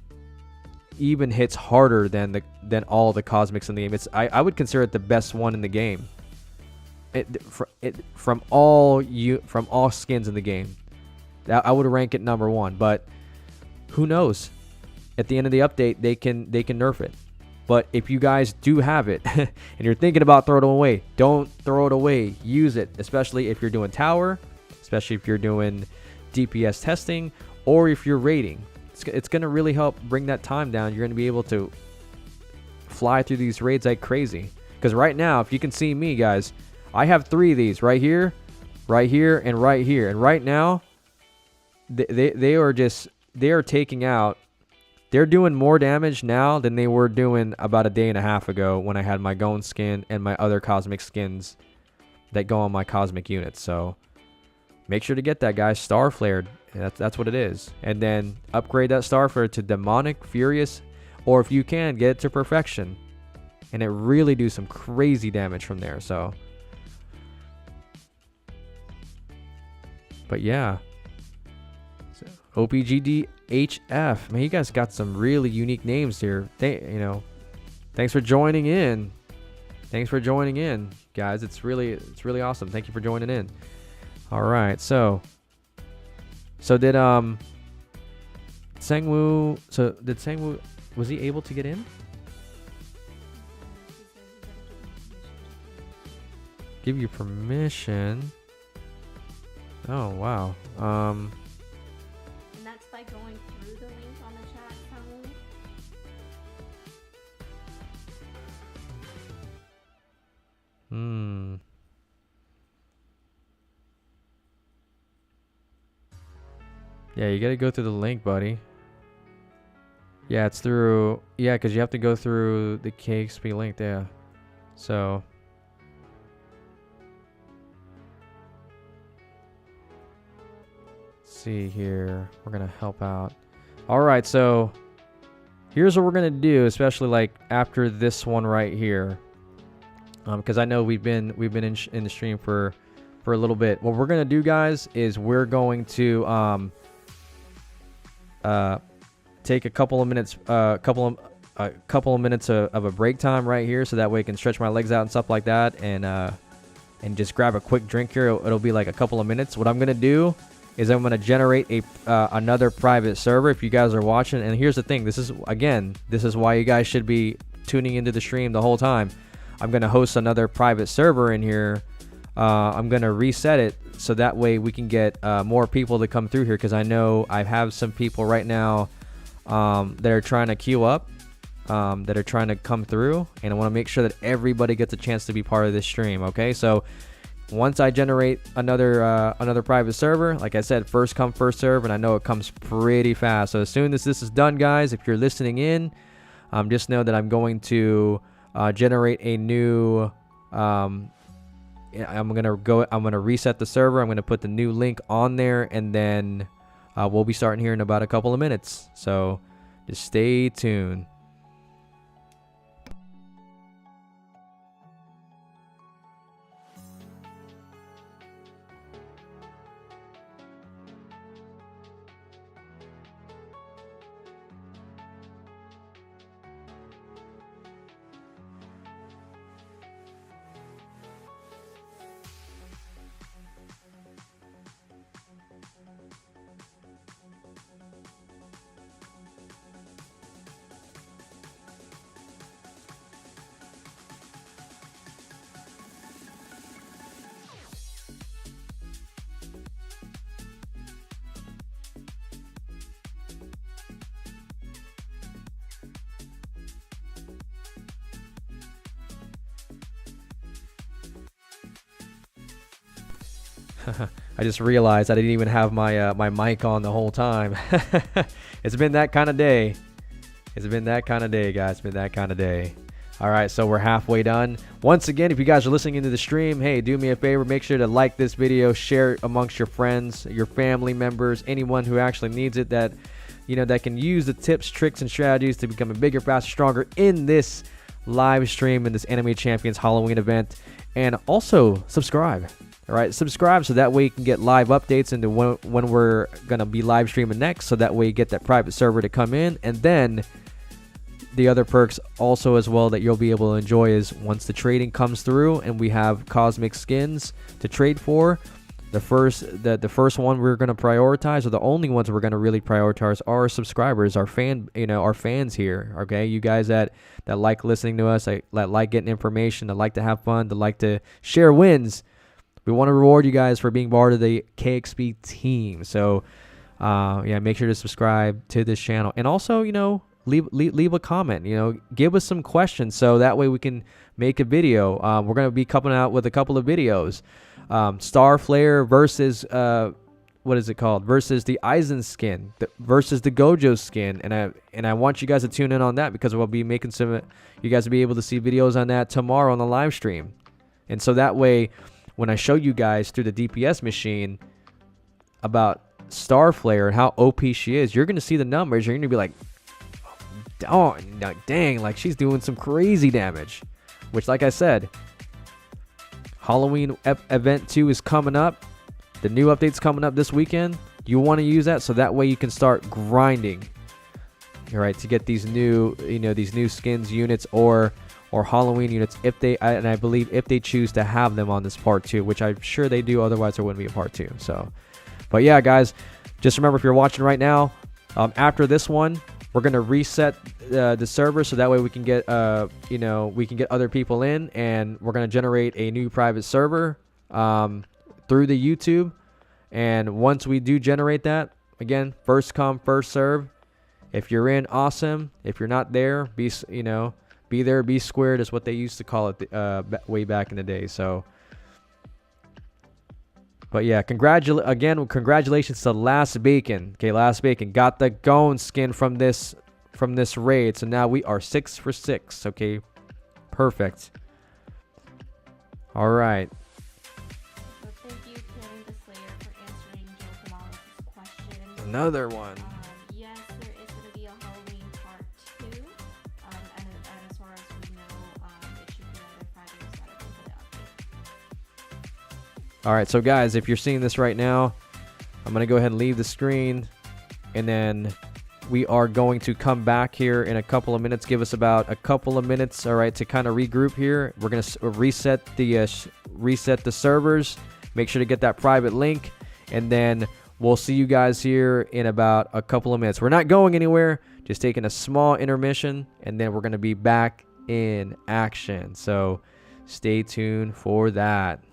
hits harder than all the cosmics in the game. I would consider it the best one in the game. From all skins in the game, I would rank it number 1. But who knows? At the end of the update, they can nerf it. But if you guys do have it and you're thinking about throwing it away, don't throw it away. Use it, especially if you're doing tower, especially if you're doing DPS testing, or if you're raiding. It's going to really help bring that time down. You're going to be able to fly through these raids like crazy. Because right now, if you can see me, guys, I have 3 of these right here, and right here. And right now, they are taking out. They're doing more damage now than they were doing about a day and a half ago when I had my Gon skin and my other cosmic skins that go on my cosmic units. So make sure to get that, guys. Star Flared. That's what it is. And then upgrade that Star Flare to demonic, furious, or if you can, get it to perfection. And it really do some crazy damage from there. So, but yeah. So, OPGDHF. Man, you guys got some really unique names here. Thanks for joining in. Guys. It's really awesome. Thank you for joining in. All right. So did Sangwoo, was he able to get in? Give you permission. Oh wow. And that's by going through the link on the chat, probably. Hmm. Yeah, you gotta go through the link, buddy. Yeah, it's through... Yeah, because you have to go through the KXP link there. So... let's see here. We're gonna help out. Alright, so... here's what we're gonna do, especially like after this one right here. Because I know we've been in the stream for a little bit. What we're gonna do, guys, is we're going to take a couple of minutes, couple of minutes of a break time right here, so that way I can stretch my legs out and stuff like that, and just grab a quick drink here. It'll be like a couple of minutes. What I'm gonna do is I'm gonna generate a another private server if you guys are watching. And here's the thing. This is why you guys should be tuning into the stream the whole time. I'm gonna host another private server in here. I'm gonna reset it so that way we can get more people to come through here, because I know I have some people right now that are trying to queue up, that are trying to come through, and I want to make sure that everybody gets a chance to be part of this stream. Okay, so once I generate another private server, like I said, first come first serve, and I know it comes pretty fast. So as soon as this is done, guys, if you're listening in, just know that I'm going to generate a new I'm gonna reset the server. I'm gonna put the new link on there, and then we'll be starting here in about a couple of minutes. So just stay tuned. I just realized I didn't even have my my mic on the whole time. It's been that kind of day. It's been that kind of day, guys. It's been that kind of day. All right, so we're halfway done. Once again, if you guys are listening into the stream, hey, do me a favor. Make sure to like this video, share it amongst your friends, your family members, anyone who actually needs it, that that can use the tips, tricks, and strategies to become a bigger, faster, stronger in this live stream, in this Anime Champions Halloween event. And also subscribe. All right, subscribe so that way you can get live updates into when we're gonna be live streaming next, so that way you get that private server to come in. And then the other perks also as well that you'll be able to enjoy is once the trading comes through and we have cosmic skins to trade for, the first one we're gonna prioritize, or the only ones we're gonna really prioritize, are our subscribers, our fans here. Okay, you guys that like listening to us, that like getting information, that like to have fun, that like to share wins. We want to reward you guys for being part of the KXP team. So, yeah, make sure to subscribe to this channel, and also, leave a comment. Give us some questions so that way we can make a video. We're gonna be coming out with a couple of videos. Starflare versus what is it called? Versus the Aizen skin, versus the Gojo skin, and I want you guys to tune in on that, because we'll be making some. You guys will be able to see videos on that tomorrow on the live stream, and so that way, when I show you guys through the DPS machine about Starflare and how OP she is, you're going to see the numbers. You're going to be like, oh, dang, like she's doing some crazy damage. Which, like I said, Halloween Event 2 is coming up. The new update's coming up this weekend. You want to use that so that way you can start grinding, all right, to get these new, these new skins, units, or Halloween units, and I believe if they choose to have them on this part 2, which I'm sure they do, otherwise there wouldn't be a part 2. So, but yeah, guys, just remember, if you're watching right now, after this one, we're gonna reset the server so that way we can get we can get other people in, and we're gonna generate a new private server through the YouTube. And once we do generate that, again, first come first serve. If you're in, awesome. If you're not there, Be there, be squared is what they used to call it way back in the day. So, but yeah, congratulations to Last Bacon. Okay, Last Bacon got the Gone skin from this raid. So now we are 6 for 6. Okay, perfect. All right. So thank you, Killing the Slayer, for answering Joe Canales' question. Another one. Yes, there is going to be a Halloween part 2. And as far as we know, it should be either Friday or Saturday for the update. All right, so guys, if you're seeing this right now, I'm going to go ahead and leave the screen, and then we are going to come back here in a couple of minutes. Give us about a couple of minutes, all right, to kind of regroup here. We're going to reset the servers. Make sure to get that private link, and then we'll see you guys here in about a couple of minutes. We're not going anywhere, just taking a small intermission, and then we're going to be back in action. So stay tuned for that.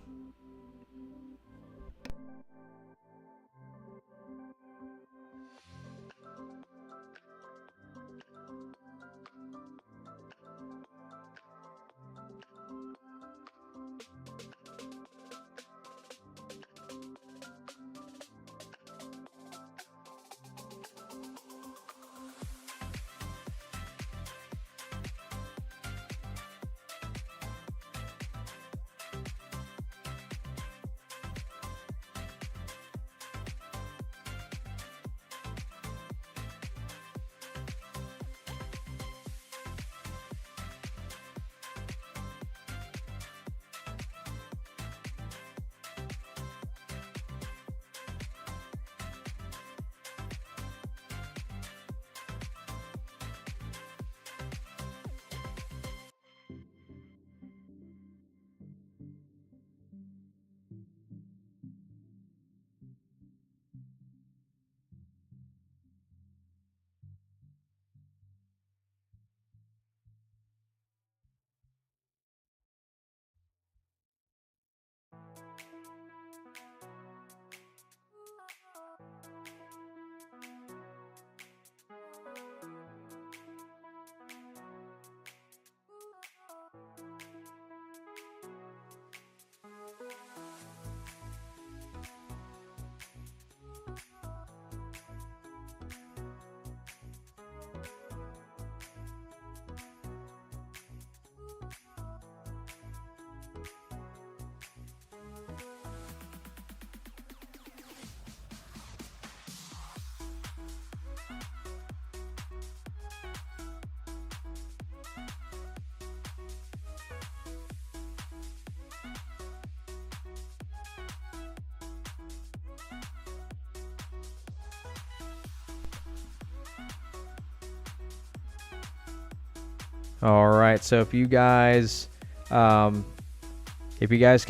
All right, so if you guys can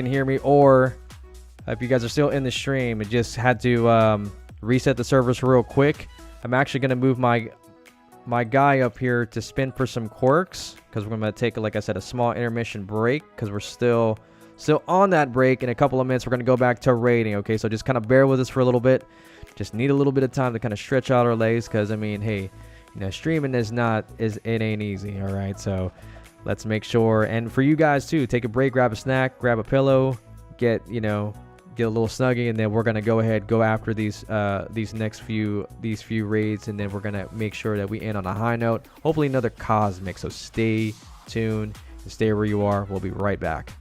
hear me, or if you guys are still in the stream, it just had to reset the servers real quick. I'm actually going to move my guy up here to spin for some quirks, because we're going to take, like I said, a small intermission break, because we're still on that break. In a couple of minutes, we're going to go back to raiding, okay? So just kind of bear with us for a little bit. Just need a little bit of time to kind of stretch out our legs, because, I mean, hey, you know, streaming it ain't easy, all right? So let's make sure, and for you guys too, take a break, grab a snack, grab a pillow, get a little snuggie, and then we're gonna go after these next few raids, and then we're gonna make sure that we end on a high note. Hopefully another cosmic. So stay tuned and stay where you are. We'll be right back.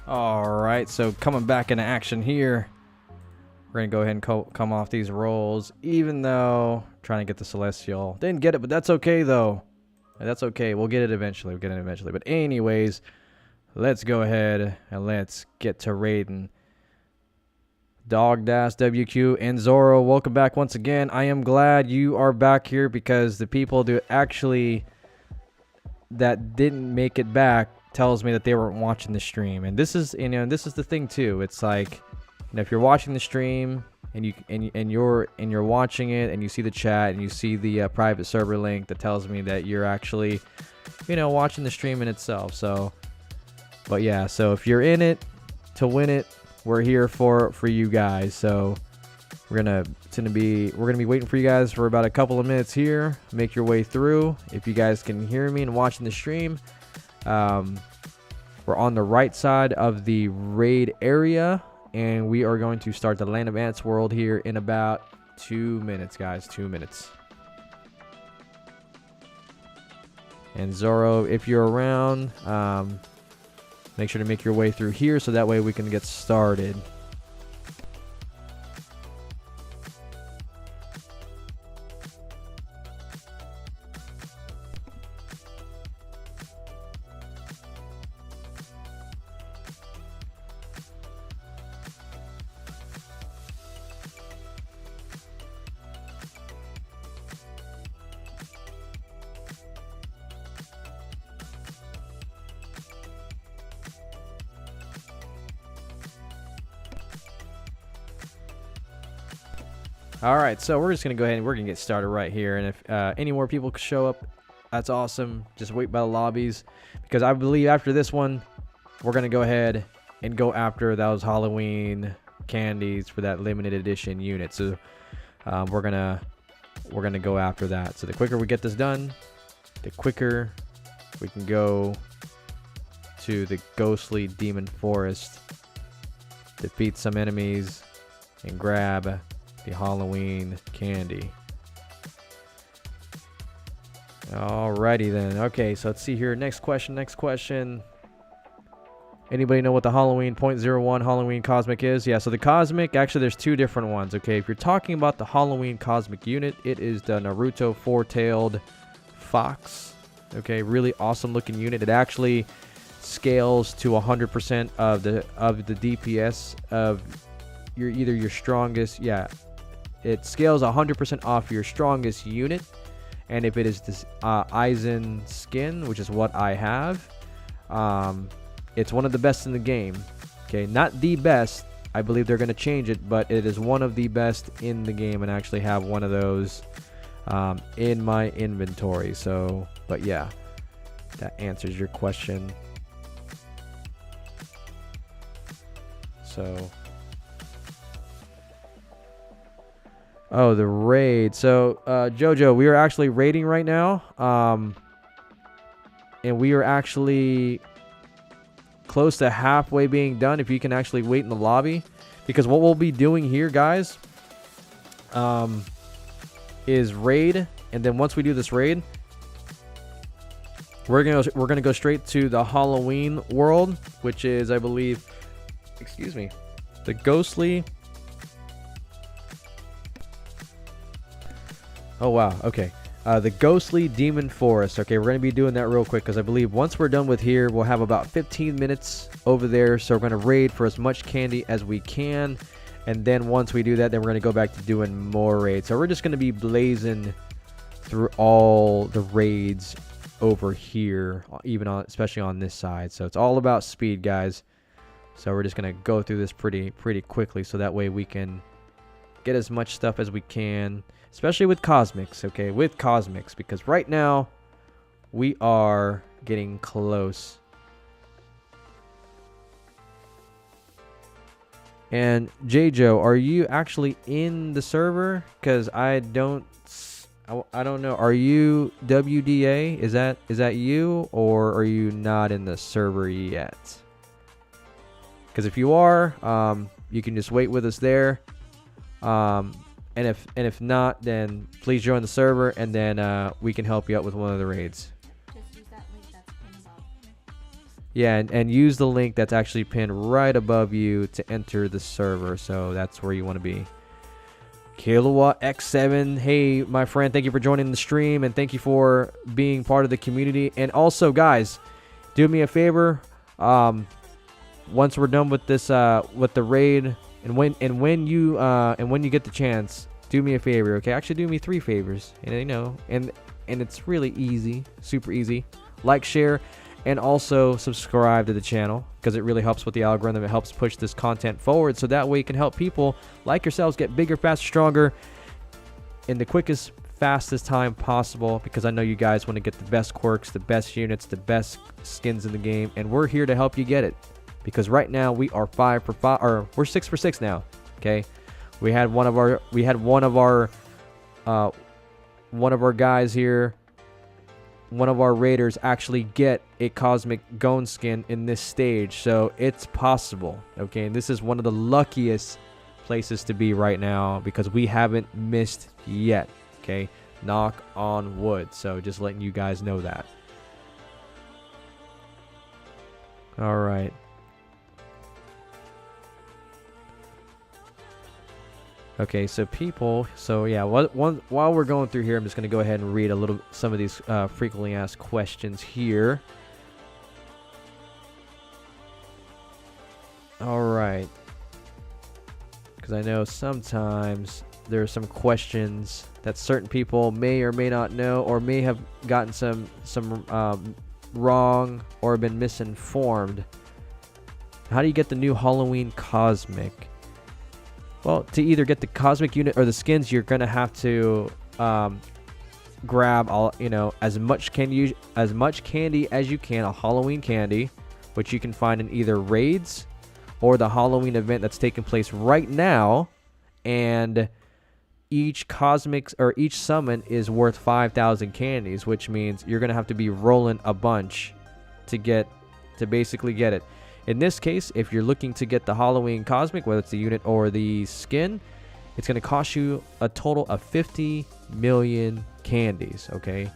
All right, so coming back into action here. We're going to go ahead and come off these rolls, even though trying to get the Celestial. Didn't get it, but that's okay, though. That's okay. We'll get it eventually. But anyways, let's go ahead and let's get to raiding. Dog Dash, WQ, and Zoro, welcome back once again. I am glad you are back here because the people that didn't make it back tells me that they weren't watching the stream. And this is, this is the thing too. It's like, if you're watching the stream and you're watching it and you see the chat and you see the private server link that tells me that you're actually, watching the stream in itself. So, but yeah, so if you're in it to win it, we're here for you guys. So we're gonna be waiting for you guys for about a couple of minutes here. Make your way through. If you guys can hear me and watching the stream, we're on the right side of the raid area, and we are going to start the Land of Ants world here in about 2 minutes, guys. 2 minutes. And Zoro, if you're around, make sure to make your way through here so that way we can get started. All right, so we're just going to go ahead and we're going to get started right here. And if any more people show up, that's awesome. Just wait by the lobbies, because I believe after this one, we're going to go ahead and go after those Halloween candies for that limited edition unit. So we're going to go after that. So the quicker we get this done, the quicker we can go to the ghostly demon forest, defeat some enemies, and grab the Halloween candy. Alrighty then. Okay, so let's see here. Next question. Anybody know what the Halloween .01 Halloween Cosmic is? Yeah, so the Cosmic, actually there's two different ones, okay? If you're talking about the Halloween Cosmic unit, it is the Naruto four-tailed fox. Okay, really awesome looking unit. It actually scales to 100% of the DPS of your strongest, it scales 100% off your strongest unit. And if it is this Aizen skin, which is what I have, it's one of the best in the game. Okay, not the best. I believe they're going to change it, but it is one of the best in the game, and I actually have one of those in my inventory. So, but yeah, that answers your question. So, oh, the raid. So, Jojo, we are actually raiding right now. And we are actually close to halfway being done. If you can actually wait in the lobby. Because what we'll be doing here, guys, is raid. And then once we do this raid, we're gonna go straight to the Halloween world, which is, I believe, the ghostly. Oh, wow. Okay. The ghostly demon forest. Okay, we're going to be doing that real quick because I believe once we're done with here, we'll have about 15 minutes over there. So we're going to raid for as much candy as we can. And then once we do that, then we're going to go back to doing more raids. So we're just going to be blazing through all the raids over here, especially on this side. So it's all about speed, guys. So we're just going to go through this pretty quickly so that way we can get as much stuff as we can. Especially with Cosmics, okay? With Cosmics, because right now we are getting close. And J-Joe, are you actually in the server? Because I don't know. Are you WDA? Is that you, or are you not in the server yet? Because if you are, you can just wait with us there. And if not, then please join the server, and then we can help you out with one of the raids. Just use that link that's pinned above. Yeah, and use the link that's actually pinned right above you to enter the server. So that's where you want to be. Kilowatt X7, hey my friend, thank you for joining the stream and thank you for being part of the community. And also, guys, do me a favor. Once we're done with this, with the raid, and when you get the chance, do me a favor, okay? Actually, do me 3 favors, and and it's really easy, super easy. Like, share, and also subscribe to the channel because it really helps with the algorithm. It helps push this content forward so that way you can help people like yourselves get bigger, faster, stronger in the quickest, fastest time possible, because I know you guys want to get the best quirks, the best units, the best skins in the game, and we're here to help you get it, because right now we are 5 for 5, or we're 6 for 6 now. Okay, we had one of our guys here, one of our raiders actually get a Cosmic Gone skin in this stage, so it's possible. Okay, and this is one of the luckiest places to be right now because we haven't missed yet. Okay, knock on wood. So just letting you guys know that. All right. Okay, so yeah, while we're going through here, I'm just going to go ahead and read some of these frequently asked questions here. All right. Because I know sometimes there are some questions that certain people may or may not know, or may have gotten some wrong or been misinformed. How do you get the new Halloween Cosmic? Well, to either get the Cosmic unit or the skins, you're gonna have to grab as much candy as you can, a Halloween candy, which you can find in either raids or the Halloween event that's taking place right now. And each summon is worth 5,000 candies, which means you're gonna have to be rolling a bunch to basically get it. In this case, if you're looking to get the Halloween Cosmic, whether it's the unit or the skin, it's going to cost you a total of 50 million candies, okay?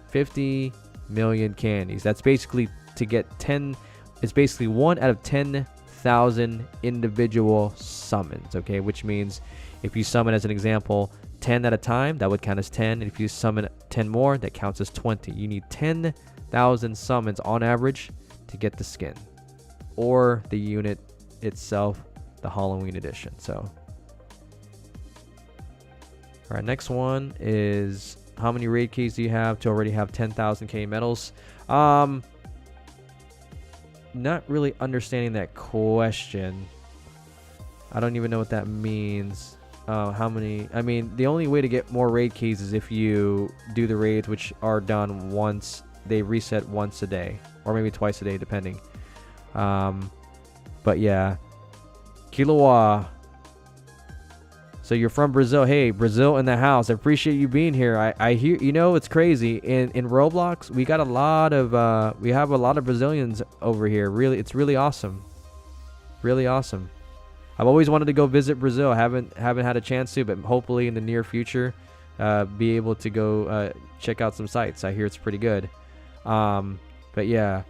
50 million candies. That's basically to get 10, it's basically 1 out of 10,000 individual summons, okay? Which means if you summon, as an example, 10 at a time, that would count as 10. And if you summon 10 more, that counts as 20. You need 10,000 summons on average to get the skin or the unit itself, the Halloween edition. So, all right, next one is, how many raid keys do you have to already have 10,000 K medals? Not really understanding that question. I don't even know what that means. How many? I mean, the only way to get more raid keys is if you do the raids, which are done once. They reset once a day, or maybe twice a day, depending. But yeah, Kilowatt. So you're from Brazil. Hey, Brazil in the house. I appreciate you being here. I hear, it's crazy. In Roblox, we got a lot of we have a lot of Brazilians over here. Really, it's really awesome. Really awesome. I've always wanted to go visit Brazil. Haven't had a chance to, but hopefully in the near future, be able to go check out some sites. I hear it's pretty good. But yeah.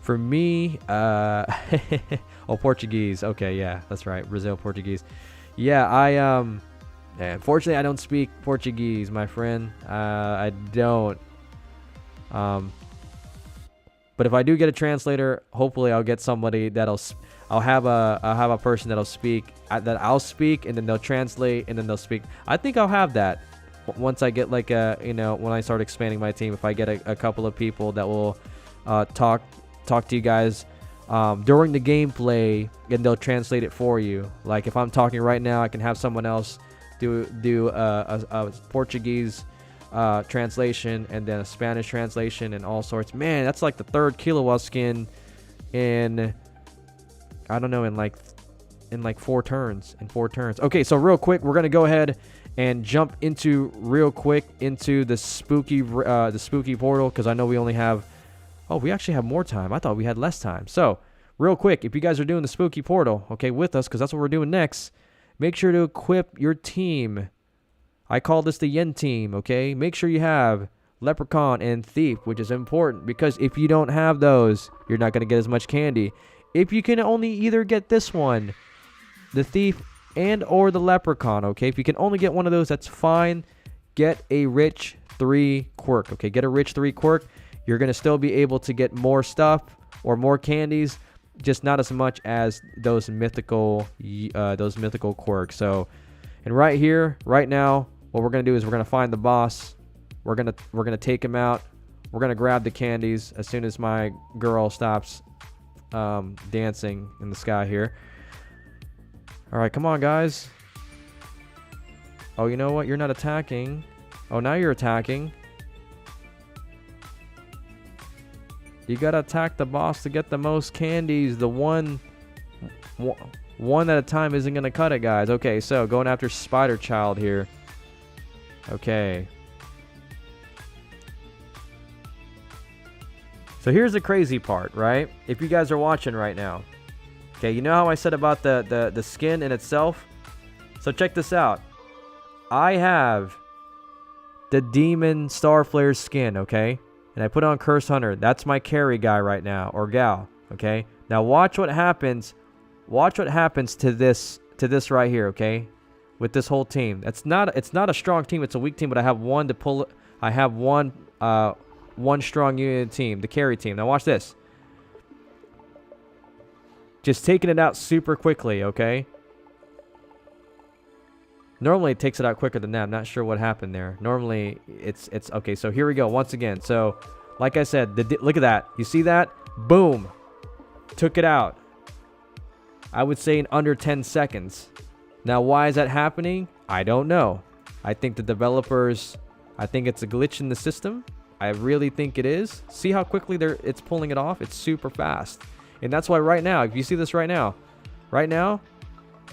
For me, oh, Portuguese. Okay, yeah, that's right. Brazil, Portuguese. Yeah, unfortunately, I don't speak Portuguese, my friend. I don't. But if I do get a translator, hopefully I'll get somebody I'll have a person that'll speak, that I'll speak, and then they'll translate, and then they'll speak. I think I'll have that once I get when I start expanding my team. If I get a couple of people that will talk to you guys during the gameplay, and they'll translate it for you. Like if I'm talking right now, I can have someone else do a Portuguese translation, and then a Spanish translation, and all sorts. Man, that's like the 3rd Kilowatt skin in, I don't know, in like 4 turns. Okay, so real quick, we're gonna go ahead and jump into the spooky portal, because I know we only have, we actually have more time. I thought we had less time. So, real quick, if you guys are doing the spooky portal, okay, with us, because that's what we're doing next, make sure to equip your team. I call this the Yen team, okay? Make sure you have Leprechaun, and Thief, which is important because if you don't have those, you're not going to get as much candy. If you can only either get this one, the Thief and or the Leprechaun, okay? If you can only get one of those, that's fine. Get a rich 3 quirk, okay? Get a rich 3 quirk. You're going to still be able to get more stuff or more candies, just not as much as those mythical quirks. So, and right here, right now, what we're going to do is we're going to find the boss. We're gonna take him out. We're gonna grab the candies as soon as my girl stops dancing in the sky here. All right, come on, guys. Oh, you know what? You're not attacking. Oh, now you're attacking. You gotta attack the boss to get the most candies. The one at a time isn't gonna cut it, guys. Okay, so going after Spider Child here. Okay. So here's the crazy part, right? If you guys are watching right now. Okay, you know how I said about the skin in itself? So check this out. I have the Demon Starflare skin, okay? And I put on Curse Hunter. That's my carry guy right now, or gal, okay? Now watch what happens. Watch what happens to this right here, okay? With this whole team. It's not a strong team, it's a weak team, but I have one to pull it. I have one strong unit team, the carry team. Now watch this. Just taking it out super quickly, okay? Normally it takes it out quicker than that. I'm not sure what happened there. Normally it's okay. So here we go once again. So like I said, look at that. You see that? Boom. Took it out. I would say in under 10 seconds. Now why is that happening? I don't know. I think the developers, I think it's a glitch in the system. I really think it is. See how quickly it's pulling it off? It's super fast. And that's why right now, if you see this right now,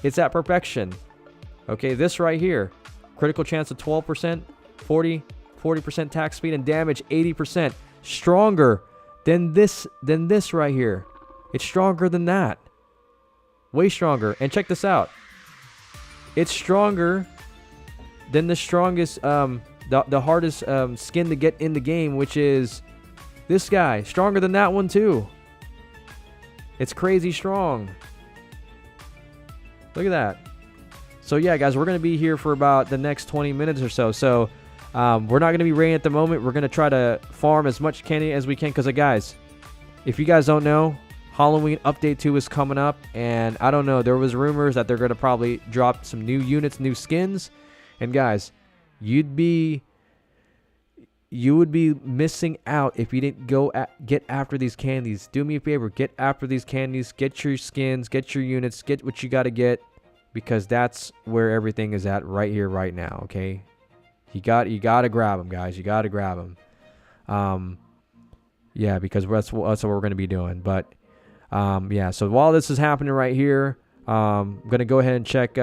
it's at perfection. Okay, this right here, critical chance of 12%, 40% attack speed, and damage 80%. Stronger than this right here. It's stronger than that. Way stronger. And check this out. It's stronger than the strongest, the hardest skin to get in the game, which is this guy. Stronger than that one too. It's crazy strong. Look at that. So yeah, guys, we're going to be here for about the next 20 minutes or so. So we're not going to be raiding at the moment. We're going to try to farm as much candy as we can. Because, guys, if you guys don't know, Halloween Update 2 is coming up. And I don't know, there was rumors that they're going to probably drop some new units, new skins. And, guys, you would be missing out if you didn't get after these candies. Do me a favor. Get after these candies. Get your skins. Get your units. Get what you got to get. Because that's where everything is at right here, right now, okay? You got to grab them, guys. You got to grab them. Yeah, because that's what we're going to be doing. But, yeah, so while this is happening right here, I'm going to go ahead and check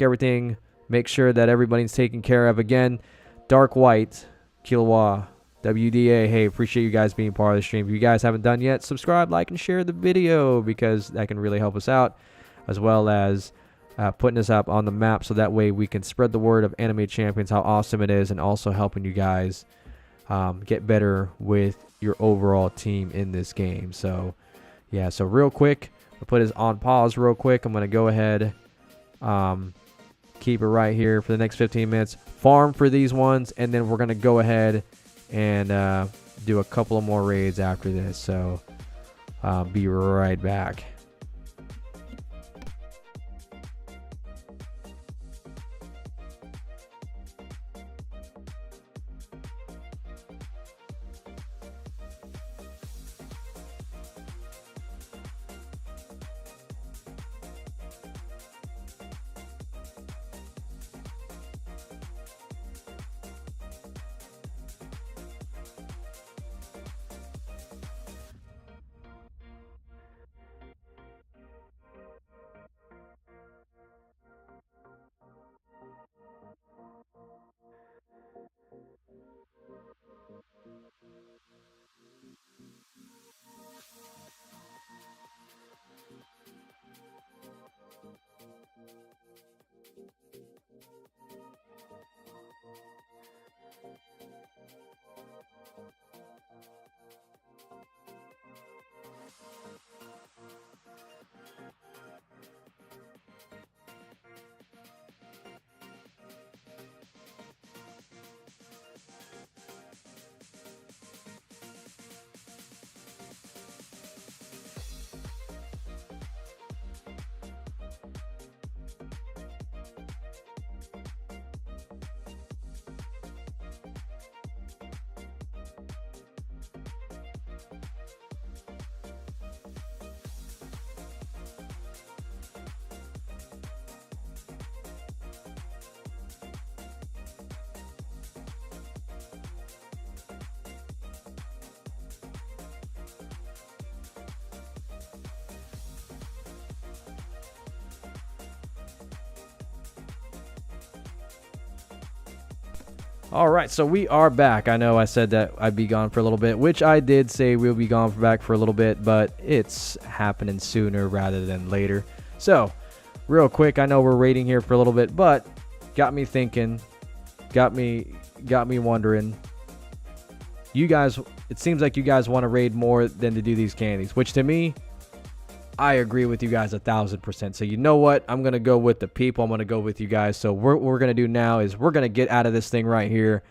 everything. Make sure that everybody's taken care of. Again, Dark White, Killua, WDA. Hey, appreciate you guys being part of the stream. If you guys haven't done yet, subscribe, like, and share the video because that can really help us out, as well as putting us up on the map so that way we can spread the word of Anime Champions, how awesome it is, and also helping you guys get better with your overall team in this game. So, yeah, so real quick, I'll put this on pause real quick. I'm going to go ahead, keep it right here for the next 15 minutes, farm for these ones, and then we're going to go ahead and do a couple of more raids after this. So, be right back. All right, so we are back. I know I said that I'd be gone for a little bit, which I did say we'll be gone back for a little bit, but it's happening sooner rather than later. So, real quick, I know we're rating here for a little bit, but got me thinking, got me wondering. You guys, it seems like you guys want to raid more than to do these candies, which to me, I agree with you guys 1,000%. So you know what? I'm going to go with the people. I'm going to go with you guys. So what we're going to do now is we're going to get out of this thing right here,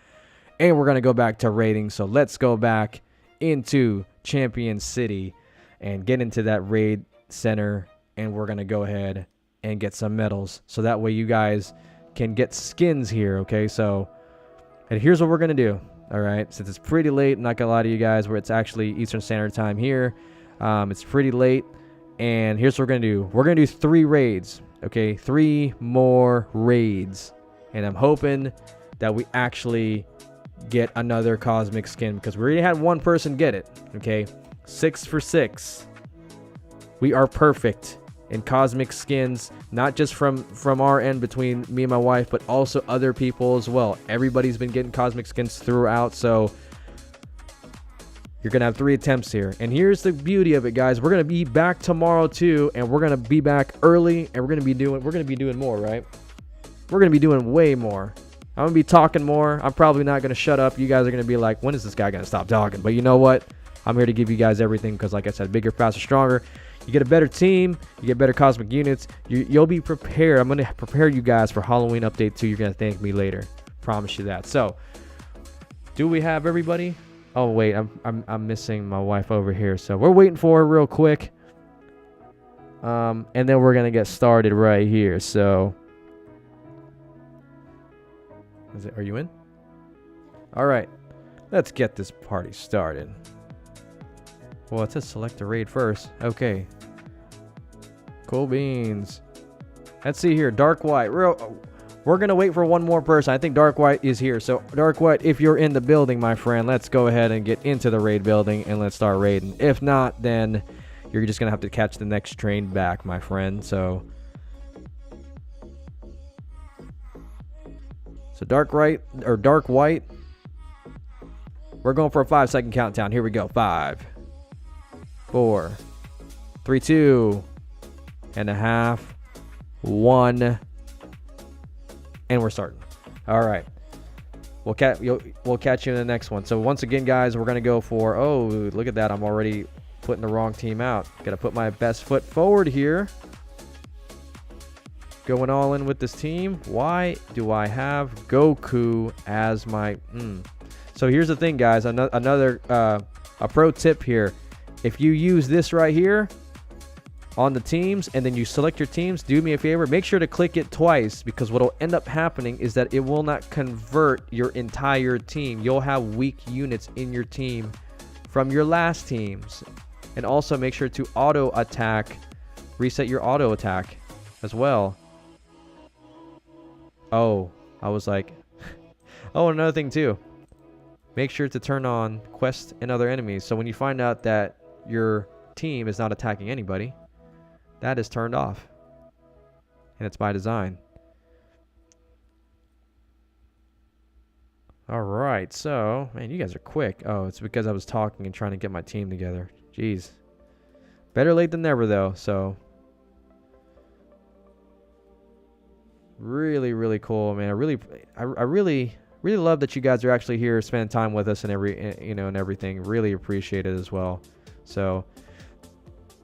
and we're going to go back to raiding. So let's go back into Champion City and get into that raid center, and we're going to go ahead and get some medals. So that way you guys can get skins here, okay? So, and here's what we're going to do, all right? Since it's pretty late, I'm not going to lie to you guys, where it's actually Eastern Standard Time here. It's pretty late. And here's what we're going to do. We're going to do 3 raids, okay? 3 more raids. And I'm hoping that we actually get another cosmic skin, because we already had one person get it, okay? 6 for 6. We are perfect in cosmic skins, not just from our end between me and my wife, but also other people as well. Everybody's been getting cosmic skins throughout, so you're going to have 3 attempts here. And here's the beauty of it, guys. We're going to be back tomorrow too, and we're going to be back early, and we're going to be doing more, right? We're going to be doing way more. I'm going to be talking more. I'm probably not going to shut up. You guys are going to be like, when is this guy going to stop talking? But you know what? I'm here to give you guys everything, because like I said, bigger, faster, stronger. You get a better team. You get better cosmic units. You'll be prepared. I'm going to prepare you guys for Halloween update 2. You're going to thank me later. Promise you that. So, do we have everybody? Oh wait, I'm missing my wife over here, so we're waiting for her real quick. And then we're gonna get started right here. So, are you in? All right, let's get this party started. Well, it says select a raid first. Okay. Cool beans. Let's see here, Dark White. We're going to wait for one more person. I think Dark White is here. So, Dark White, if you're in the building, my friend, let's go ahead and get into the raid building and let's start raiding. If not, then you're just going to have to catch the next train back, my friend. So, Dark White, we're going for a 5-second countdown. Here we go. 5, 4, 3, 2 and a half, 1. And we're starting. All right. We'll catch you in the next one. So once again, guys, we're going to go for... Oh, look at that. I'm already putting the wrong team out. Got to put my best foot forward here. Going all in with this team. Why do I have Goku as my... So here's the thing, guys. Another a pro tip here. If you use this right here on the teams, and then you select your teams, do me a favor, make sure to click it twice, because what will end up happening is that it will not convert your entire team. You'll have weak units in your team from your last teams. And also make sure to auto attack, reset your auto attack as well. Oh, I was like, oh, another thing too, make sure to turn on quest and other enemies. So when you find out that your team is not attacking anybody, that is turned off, and it's by design. All right, so, man, you guys are quick. Oh, it's because I was talking and trying to get my team together. Jeez. Better late than never, though, so. Really, really cool, man. I really love that you guys are actually here spending time with us and everything. Really appreciate it as well. So,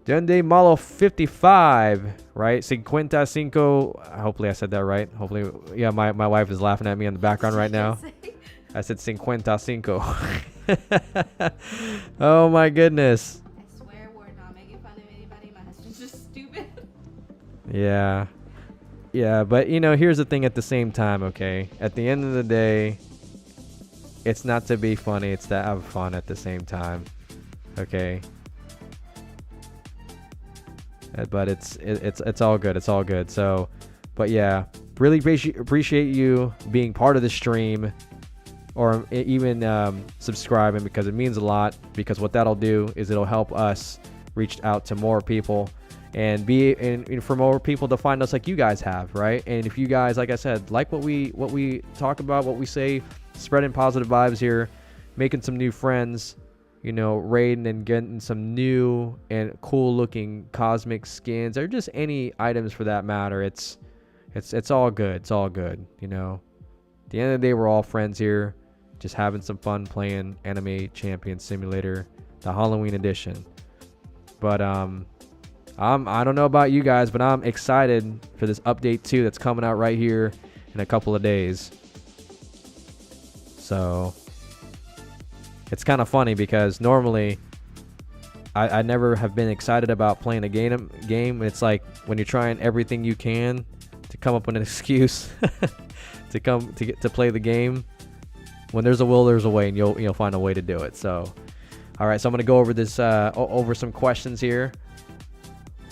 Dende Malo 55, right? 55. Hopefully I said that right. Hopefully, yeah, my wife is laughing at me in the background right now. I said 55. Oh my goodness. I swear we're not making fun of anybody. My husband's just stupid. Yeah. Yeah, but here's the thing at the same time, okay? At the end of the day, it's not to be funny, it's to have fun at the same time. Okay? But it's all good. It's all good. So, but yeah, really appreciate you being part of the stream, or even subscribing, because it means a lot. Because what that'll do is it'll help us reach out to more people, and for more people to find us like you guys have, right? And if you guys, like I said, like what we talk about, what we say, spreading positive vibes here, making some new friends, you know, raiding and getting some new and cool looking cosmic skins, or just any items for that matter. It's all good. It's all good, you know. At the end of the day, we're all friends here, just having some fun playing Anime Champion Simulator, the Halloween edition. But I don't know about you guys, but I'm excited for this update 2 that's coming out right here in a couple of days. So it's kind of funny because normally I never have been excited about playing a game. It's like when you're trying everything you can to come up with an excuse to play the game. When there's a will, there's a way, and you'll find a way to do it. So, all right. So I'm gonna go over this over some questions here.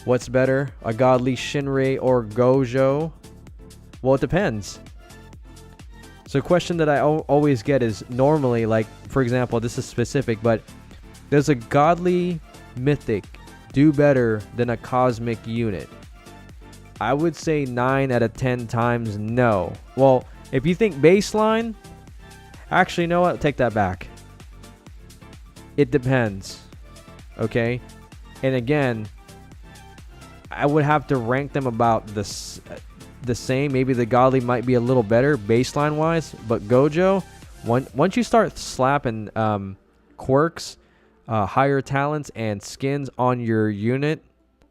What's better, a godly Shinrei or Gojo? Well, it depends. So a question that I always get is normally, like, for example, this is specific, but does a godly mythic do better than a cosmic unit? I would say 9 out of 10 times no. Well, if you think baseline, actually, you know what? Take that back. It depends. Okay? And again, I would have to rank them about the same. Maybe the godly might be a little better baseline wise, but Gojo, once you start slapping quirks, higher talents, and skins on your unit,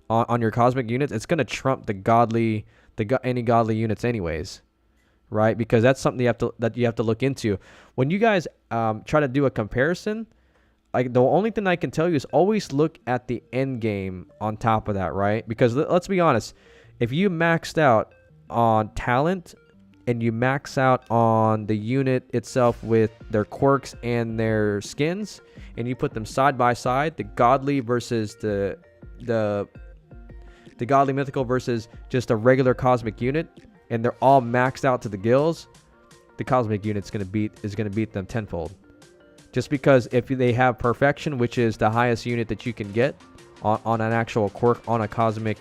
on your cosmic units, it's gonna trump any godly units anyways, right? Because that's something you have to look into when you guys try to do a comparison. Like, the only thing I can tell you is always look at the end game on top of that, right? Because let's be honest, if you maxed out on talent and you max out on the unit itself with their quirks and their skins, and you put them side by side, the godly versus the godly mythical versus just a regular cosmic unit, and they're all maxed out to the gills, the cosmic unit's gonna beat them tenfold. Just because if they have perfection, which is the highest unit that you can get on an actual quirk on a cosmic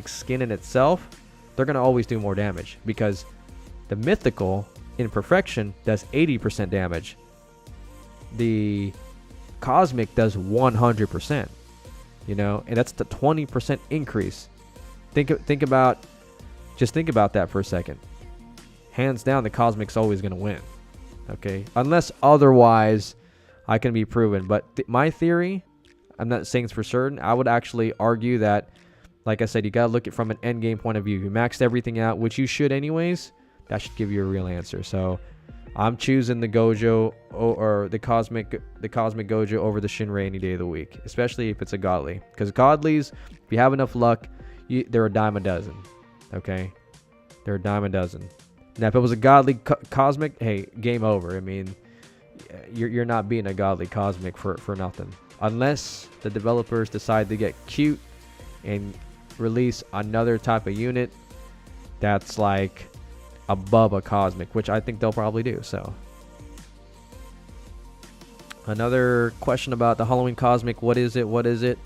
skin in itself, they're gonna always do more damage, because the mythical in perfection does 80% damage. The cosmic does 100%. You know, and that's the 20% increase. Think about that for a second. Hands down, the cosmic's always gonna win. Okay, unless otherwise I can be proven. But my theory, I'm not saying it's for certain, I would actually argue that, like I said, you gotta look at it from an end game point of view. You maxed everything out, which you should anyways. That should give you a real answer. So I'm choosing the Gojo or the cosmic Gojo over the Shinrei any day of the week, especially if it's a godly. Because godlies, if you have enough luck, they're a dime a dozen. Okay, they're a dime a dozen. Now, if it was a godly cosmic, hey, game over. I mean, you're not being a godly cosmic for nothing. Unless the developers decide to get cute and release another type of unit that's like above a cosmic, which I think they'll probably do. So, another question about the Halloween cosmic. What is it?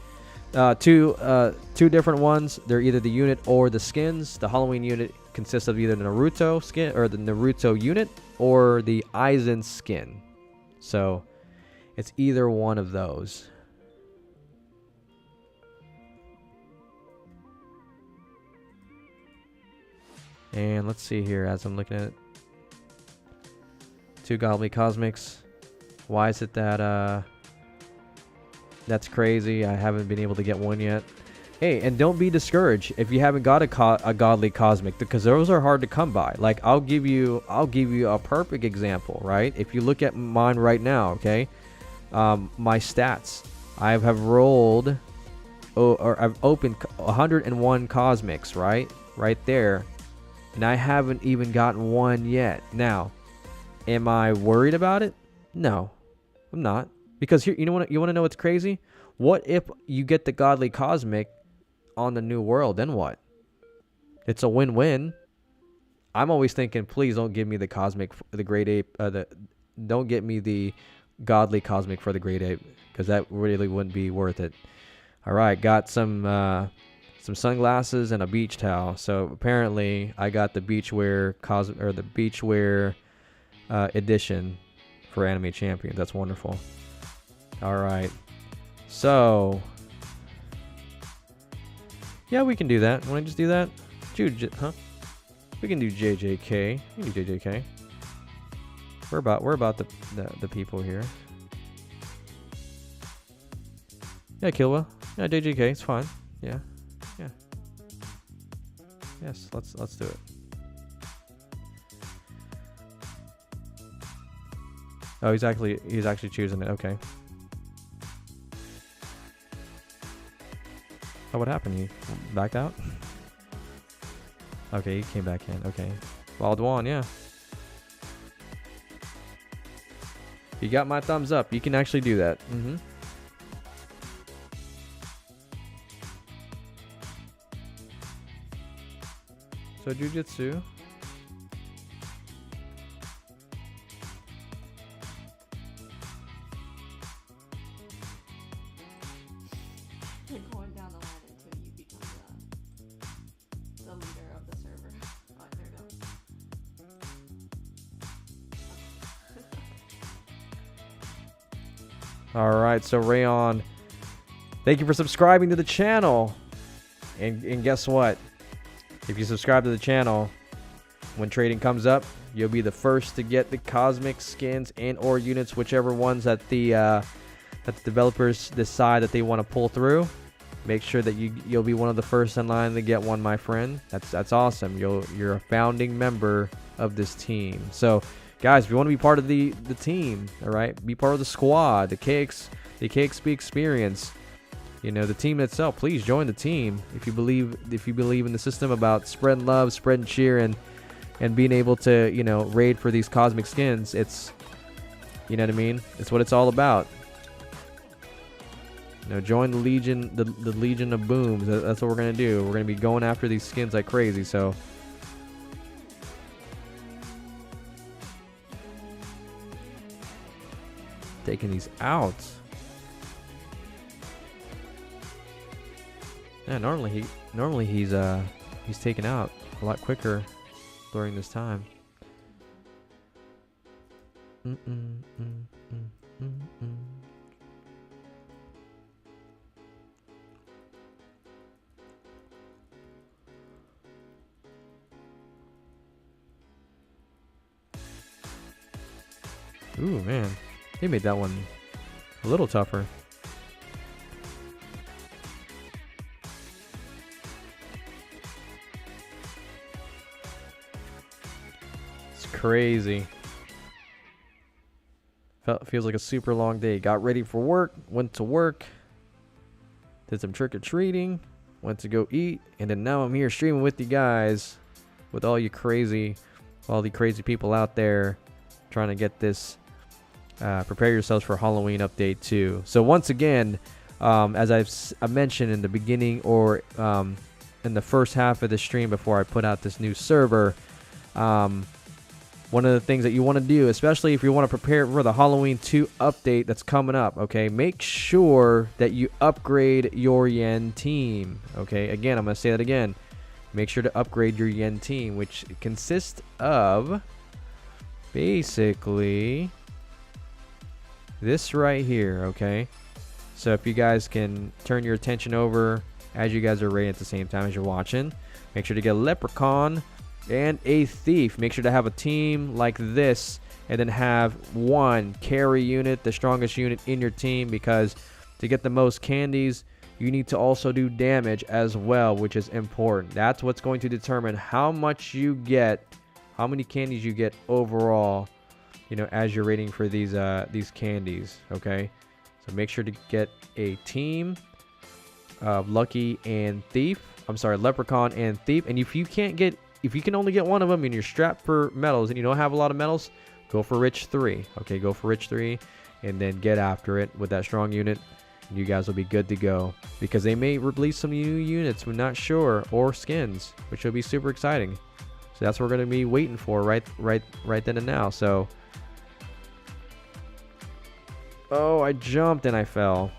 Two different ones. They're either the unit or the skins. The Halloween unit consists of either the Naruto skin or the Naruto unit or the Aizen skin. So it's either one of those. And let's see here as I'm looking at it. 2 godly cosmics. Why is it that that's crazy? I haven't been able to get one yet. Hey, and don't be discouraged if you haven't got a godly cosmic, because those are hard to come by. Like, I'll give you a perfect example, right? If you look at mine right now, okay, my stats, I have rolled, or I've opened 101 cosmics, right there, and I haven't even gotten one yet. Now, am I worried about it? No, I'm not, because here, you want to know what's crazy? What if you get the godly cosmic on the new world? Then what? It's a win-win. I'm always thinking, please don't give me the cosmic, the great ape. Don't get me the godly cosmic for the great ape, because that really wouldn't be worth it. All right, got some sunglasses and a beach towel. So apparently, I got the beachwear edition for Anime Champions. That's wonderful. All right. So, yeah, we can do that. Want to just do that? Huh? We can do JJK. We can do JJK. We're about the people here. Yeah, Kilwa. Yeah, JJK. It's fine. Yeah. Yeah. Yes. Let's do it. Oh, he's actually choosing it. Okay. Oh, what happened? He backed out? Okay, he came back in. Okay. Baldwan, yeah. You got my thumbs up. You can actually do that. Mm-hmm. So, Jujutsu. You're going down the line until you become the leader of the server. Oh, there we go. All right, so Rayon, thank you for subscribing to the channel. And guess what? If you subscribe to the channel, when trading comes up, you'll be the first to get the cosmic skins and or units, whichever ones that the developers decide that they want to pull through. Make sure that you'll be one of the first in line to get one, my friend. That's awesome. You're a founding member of this team. So, guys, if you want to be part of the team, all right, be part of the squad, the KXP experience. You know, the team itself, please join the team if you believe in the system about spreading love, spreading cheer, and being able to, you know, raid for these cosmic skins. It's, you know what I mean? It's what it's all about. You know, join the Legion, the Legion of Booms. That's what we're gonna do. We're gonna be going after these skins like crazy. So, taking these out. Yeah, normally he's taken out a lot quicker during this time. Ooh, man, they made that one a little tougher. Crazy. Feels like a super long day. Got ready for work, went to work, did some trick-or-treating, went to go eat, and then now I'm here streaming with you guys, with all the crazy people out there trying to get this. Prepare yourselves for Halloween update 2. So once again, as I mentioned in the beginning or in the first half of the stream before I put out this new server, one of the things that you want to do, especially if you want to prepare for the Halloween 2 update that's coming up, okay, make sure that you upgrade your Yen team, okay? Again, I'm going to say that again. Make sure to upgrade your Yen team, which consists of basically this right here, okay? So if you guys can turn your attention over as you guys are raiding at the same time as you're watching, make sure to get a Leprechaun and a Thief. Make sure to have a team like this and then have one carry unit, the strongest unit in your team, because to get the most candies, you need to also do damage as well, which is important. That's what's going to determine how much you get, how many candies you get overall, you know, as you're raiding for these candies, okay? So make sure to get a team of Lucky and Thief. I'm sorry, Leprechaun and Thief. And if you can only get one of them and you're strapped for medals and you don't have a lot of medals, go for Rich 3. Okay, go for Rich 3 and then get after it with that strong unit. And you guys will be good to go, because they may release some new units, we're not sure, or skins, which will be super exciting. So that's what we're going to be waiting for right then and now. So, oh, I jumped and I fell.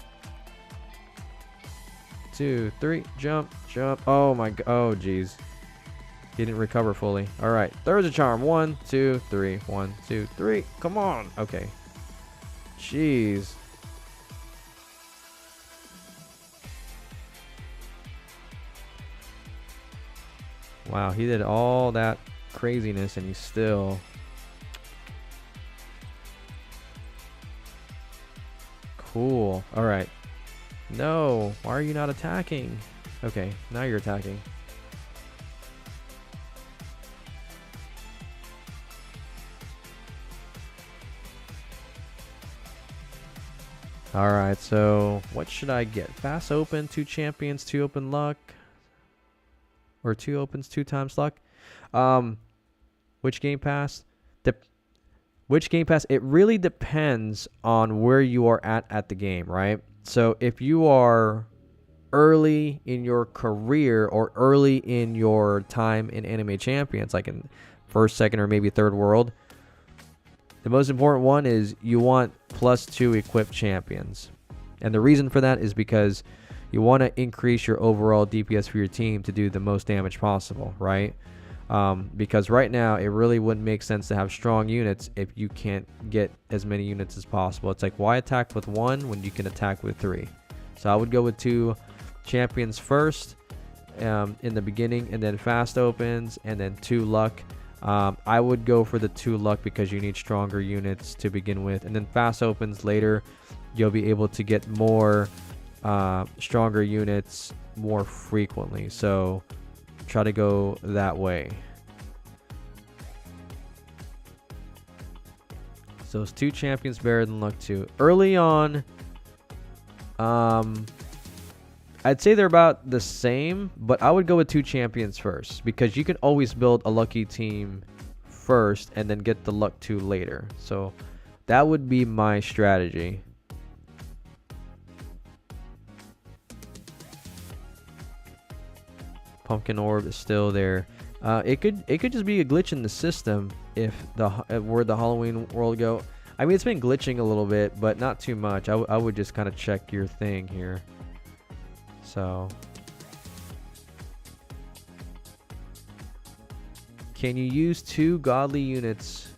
2, 3, jump. Oh my god. Oh, jeez. He didn't recover fully. All right. There's a charm. 1, 2, 3. 1, 2, 3. Come on. Okay. Jeez. Wow, he did all that craziness and he still... Cool. All right. No. Why are you not attacking? Okay, now you're attacking. All right, so what should I get? Fast open, 2 champions, 2 open luck. Or 2 opens, 2 times luck. Which game pass? Which game pass? It really depends on where you are at the game, right? So if you are early in your career or early in your time in Anime Champions, like in first, second, or maybe third world, the most important one is you want +2 equipped champions. And the reason for that is because you want to increase your overall DPS for your team to do the most damage possible, right? Because right now it really wouldn't make sense to have strong units if you can't get as many units as possible. It's like, why attack with 1 when you can attack with 3? So I would go with 2 champions first in the beginning, and then fast opens, and then 2 luck. I would go for the 2 luck because you need stronger units to begin with, and then fast opens later. You'll be able to get more stronger units more frequently. So try to go that way. So it's 2 champions better than luck 2. Early on, I'd say they're about the same, but I would go with 2 champions first because you can always build a lucky team first and then get the luck 2 later. So that would be my strategy. Pumpkin orb is still there. It could just be a glitch in the system if where the Halloween world go. I mean, it's been glitching a little bit, but not too much. I would just kind of check your thing here. So, can you use 2 godly units,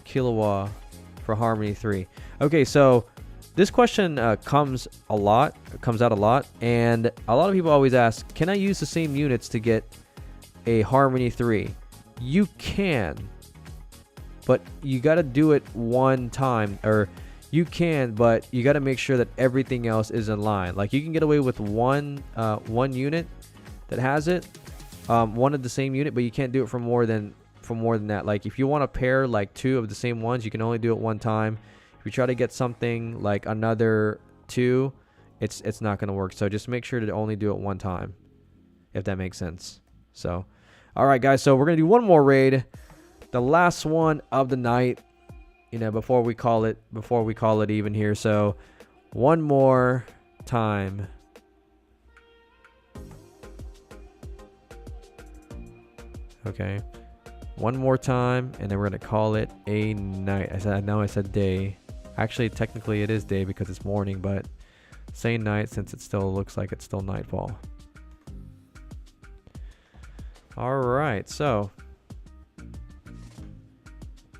Killua, for Harmony 3? Okay, so this question comes out a lot, and a lot of people always ask, can I use the same units to get a Harmony 3? You can, but you got to do it one time, or you can, but you got to make sure that everything else is in line. Like, you can get away with one unit that has it, one of the same unit, but you can't do it for more than that. Like, if you want to pair like 2 of the same ones, you can only do it one time. If you try to get something like another 2, it's not going to work. So just make sure to only do it one time, if that makes sense. So, all right, guys. So we're gonna do one more raid, the last one of the night. You know, before we call it even here. So, one more time. Okay, one more time, and then we're gonna call it a night. I said day. Actually, technically it is day because it's morning, but say night since it still looks like it's still nightfall. All right, so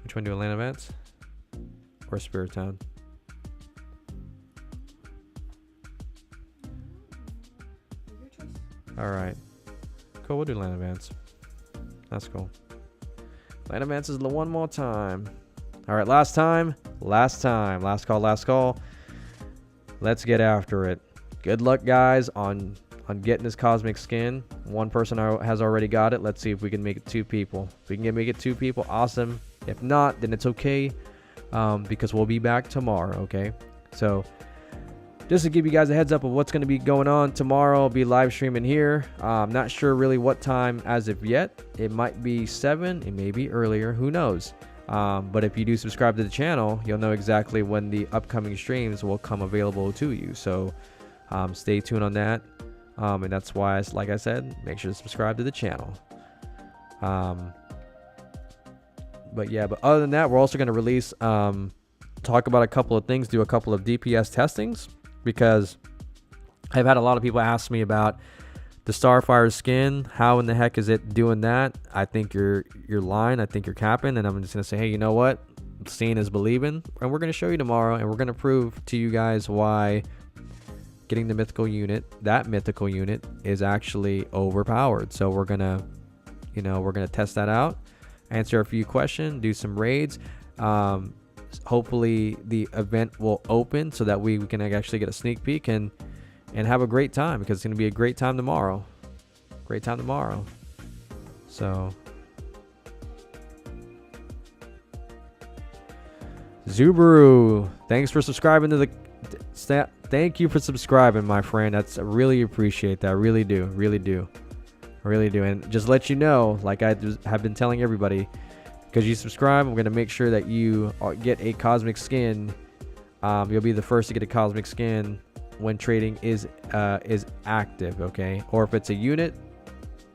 which one do Atlanta events or Spirit Town? All right, cool. We'll do Atlanta events. That's cool. Atlanta events is the one more time. All right, last time. Last call. Let's get after it. Good luck, guys, on getting this cosmic skin. One person has already got it. Let's see if we can make it 2 people. If we can make it 2 people, awesome. If not, then it's okay, because we'll be back tomorrow. Okay, so just to give you guys a heads up of what's going to be going on tomorrow, I'll be live streaming here. I'm not sure really what time as of yet. It might be 7, it may be earlier, who knows. But if you do subscribe to the channel, you'll know exactly when the upcoming streams will come available to you. So stay tuned on that. And that's why, like I said, make sure to subscribe to the channel. But yeah, but other than that, we're also going to release, talk about a couple of things, do a couple of DPS testings, because I've had a lot of people ask me about The Starfire skin, how in the heck is it doing that? I think you're lying. I think you're capping, and I'm just gonna say, hey, you know what? Seeing is believing, and we're gonna show you tomorrow, and we're gonna prove to you guys why getting the mythical unit, that mythical unit, is actually overpowered. So we're gonna, we're gonna test that out, answer a few questions, do some raids. Hopefully the event will open so that we can actually get a sneak peek and have a great time, because it's going to be a great time tomorrow. Great time tomorrow. So Zubaru, thanks for subscribing to the thank you for subscribing, my friend. I really appreciate that. I really do. And just let you know, like I have been telling everybody, because you subscribe, I'm going to make sure that you get a cosmic skin. You'll be the first to get a cosmic skin when trading is active, okay? Or if it's a unit,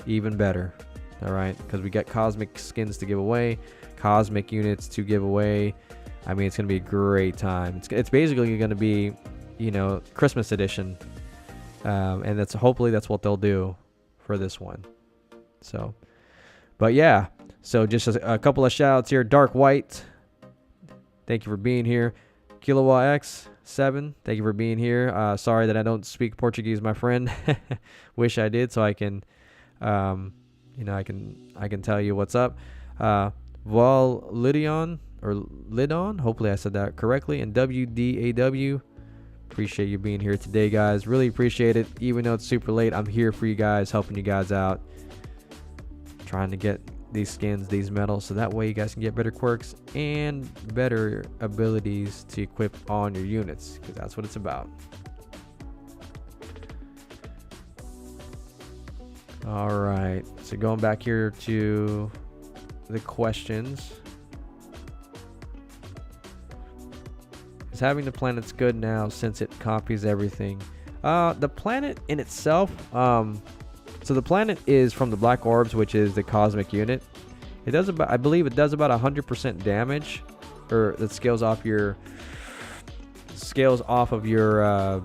even better. All right, because we got cosmic skins to give away, cosmic units to give away. I mean, it's going to be a great time. It's basically going to be, Christmas edition. And hopefully that's what they'll do for this one. So, but yeah. So just a couple of shout outs here. Dark White, thank you for being here. Kilowatt X7, thank you for being here. Sorry that I don't speak Portuguese, my friend. Wish I did, so I can, I can tell you what's up. Val Lidon, hopefully I said that correctly. And WDAW, appreciate you being here today, guys. Really appreciate it. Even though it's super late, I'm here for you guys, helping you guys out, trying to get these skins, these medals, so that way you guys can get better quirks and better abilities to equip on your units, because that's what it's about. All right, so going back here to the questions. Is having the planets good now since it copies everything? The planet in itself, so the planet is from the Black Orbs, which is the cosmic unit. It does about, I believe it does about 100% damage, or that scales off of your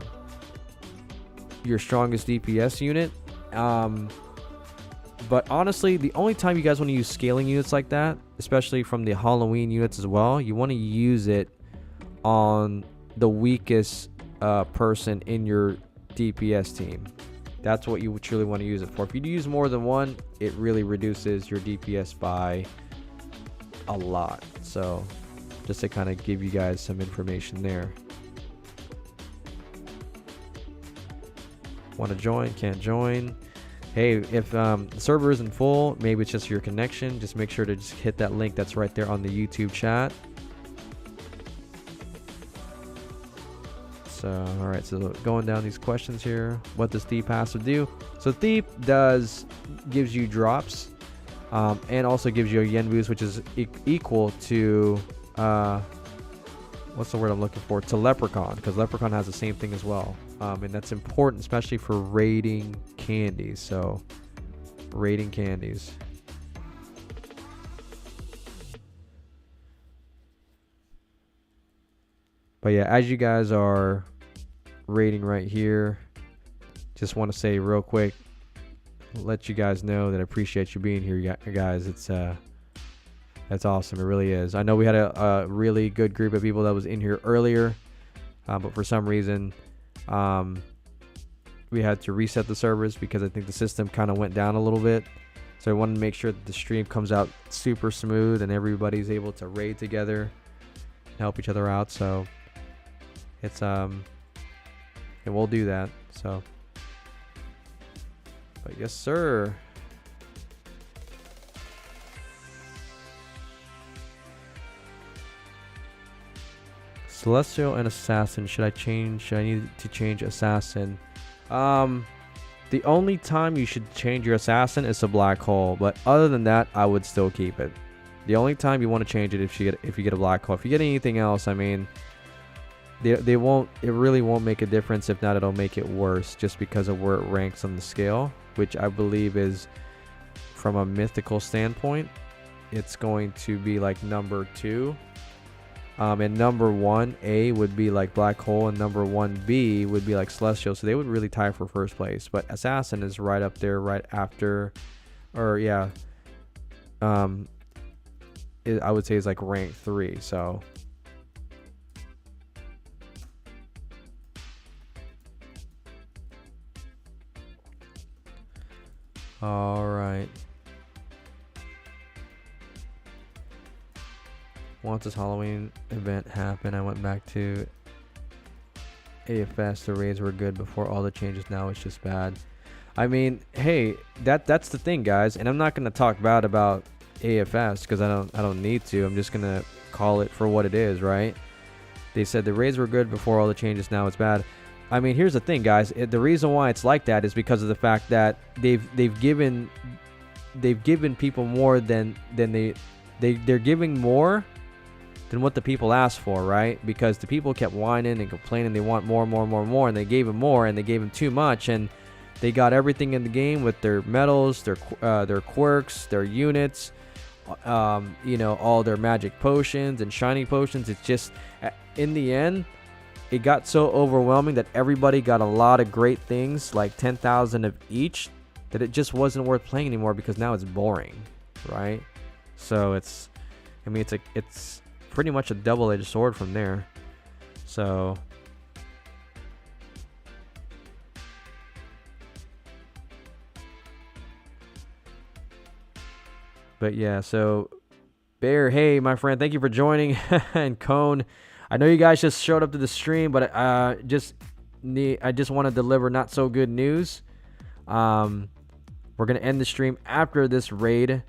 strongest DPS unit. But honestly, the only time you guys want to use scaling units like that, especially from the Halloween units as well, you want to use it on the weakest person in your DPS team. That's what you truly want to use it for. If you use more than one, it really reduces your DPS by a lot. So just to kind of give you guys some information there. Want to join? Can't join. Hey, if the server isn't full, maybe it's just your connection, just make sure to just hit that link that's right there on the YouTube chat. So, all right, so going down these questions here. What does Thief Passive do? So Thief gives you drops, and also gives you a yen boost, which is equal to, what's the word I'm looking for? To Leprechaun, because Leprechaun has the same thing as well. And that's important, especially for raiding candies. So, raiding candies. But yeah, as you guys are rating right here, just want to say real quick, let you guys know that I appreciate you being here, guys. That's awesome. It really is. I know we had a really good group of people that was in here earlier, but for some reason, we had to reset the servers because I think the system kind of went down a little bit. So I wanted to make sure that the stream comes out super smooth and everybody's able to raid together and help each other out. So it's and we'll do that. So, but yes, sir. Celestial and Assassin. Should I need to change Assassin? The only time you should change your Assassin is a Black Hole, but other than that, I would still keep it. The only time you want to change it if you get a Black Hole. If you get anything else, I mean, they won't. It really won't make a difference. If not, it'll make it worse just because of where it ranks on the scale, which I believe is, from a mythical standpoint, it's going to be like number 2. And number 1A would be like Black Hole, and number 1B would be like Celestial. So they would really tie for first place. But Assassin is right up there, right after, or yeah, I would say is like rank 3. So all right. Once this Halloween event happened, I went back to AFS. The raids were good before all the changes. Now it's just bad. I mean, hey, that's the thing, guys. And I'm not gonna talk bad about AFS because I don't need to. I'm just gonna call it for what it is, right? They said the raids were good before all the changes. Now it's bad. I mean, here's the thing, guys. The reason why it's like that is because of the fact that they've given people more than they're giving more than what the people asked for, right? Because the people kept whining and complaining they want more, and they gave them more, and they gave them too much, and they got everything in the game with their medals, their quirks, their units, all their magic potions and shiny potions. It's just, in the end, it got so overwhelming that everybody got a lot of great things, like 10,000 of each, that it just wasn't worth playing anymore because now it's boring, right? So it's pretty much a double-edged sword from there. So but yeah, so Bear, hey my friend, thank you for joining. And Cone, I know you guys just showed up to the stream, but I just want to deliver not so good news. We're gonna end the stream after this raid,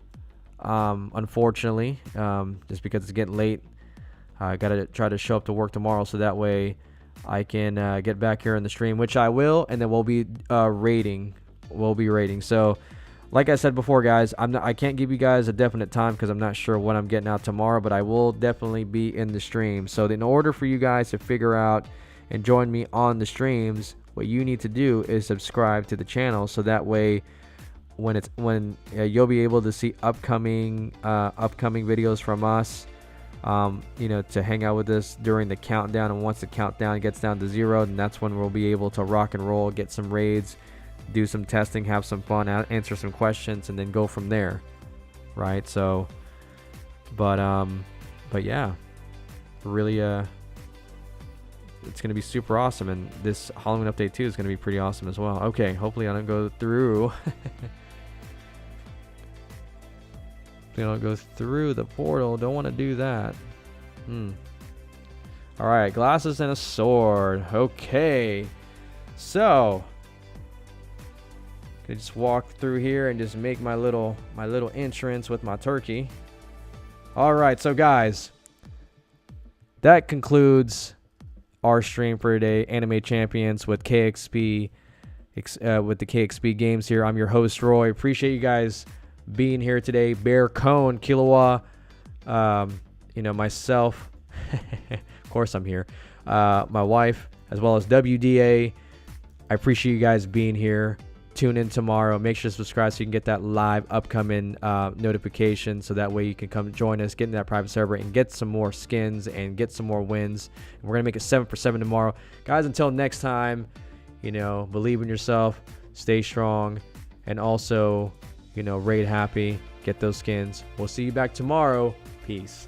unfortunately, just because it's getting late. I gotta try to show up to work tomorrow, so that way I can get back here in the stream, which I will, and then we'll be raiding. So, like I said before, guys, I can't give you guys a definite time because I'm not sure when I'm getting out tomorrow, but I will definitely be in the stream. So, in order for you guys to figure out and join me on the streams, what you need to do is subscribe to the channel, so that way when you'll be able to see upcoming videos from us. To hang out with us during the countdown, and once the countdown gets down to 0, then that's when we'll be able to rock and roll, get some raids, do some testing, have some fun, answer some questions, and then go from there, right? So, but yeah, really, it's gonna be super awesome, and this Halloween update too is gonna be pretty awesome as well. Okay, hopefully I don't go through. Go through the portal. Don't want to do that. All right, glasses and a sword. Okay, so can just walk through here and just make my little entrance with my turkey. All right, so guys, that concludes our stream for today. Anime Champions with KXP, with the KXP games here. I'm your host Roy. Appreciate you guys being here today. Bear, Cone, Killua, myself, of course I'm here, my wife, as well as WDA. I appreciate you guys being here. Tune in tomorrow. Make sure to subscribe so you can get that live upcoming notification, so that way you can come join us, get in that private server, and get some more skins and get some more wins. And we're gonna make it 7 for 7 tomorrow, guys. Until next time, believe in yourself, stay strong, and also raid happy, get those skins. We'll see you back tomorrow. Peace.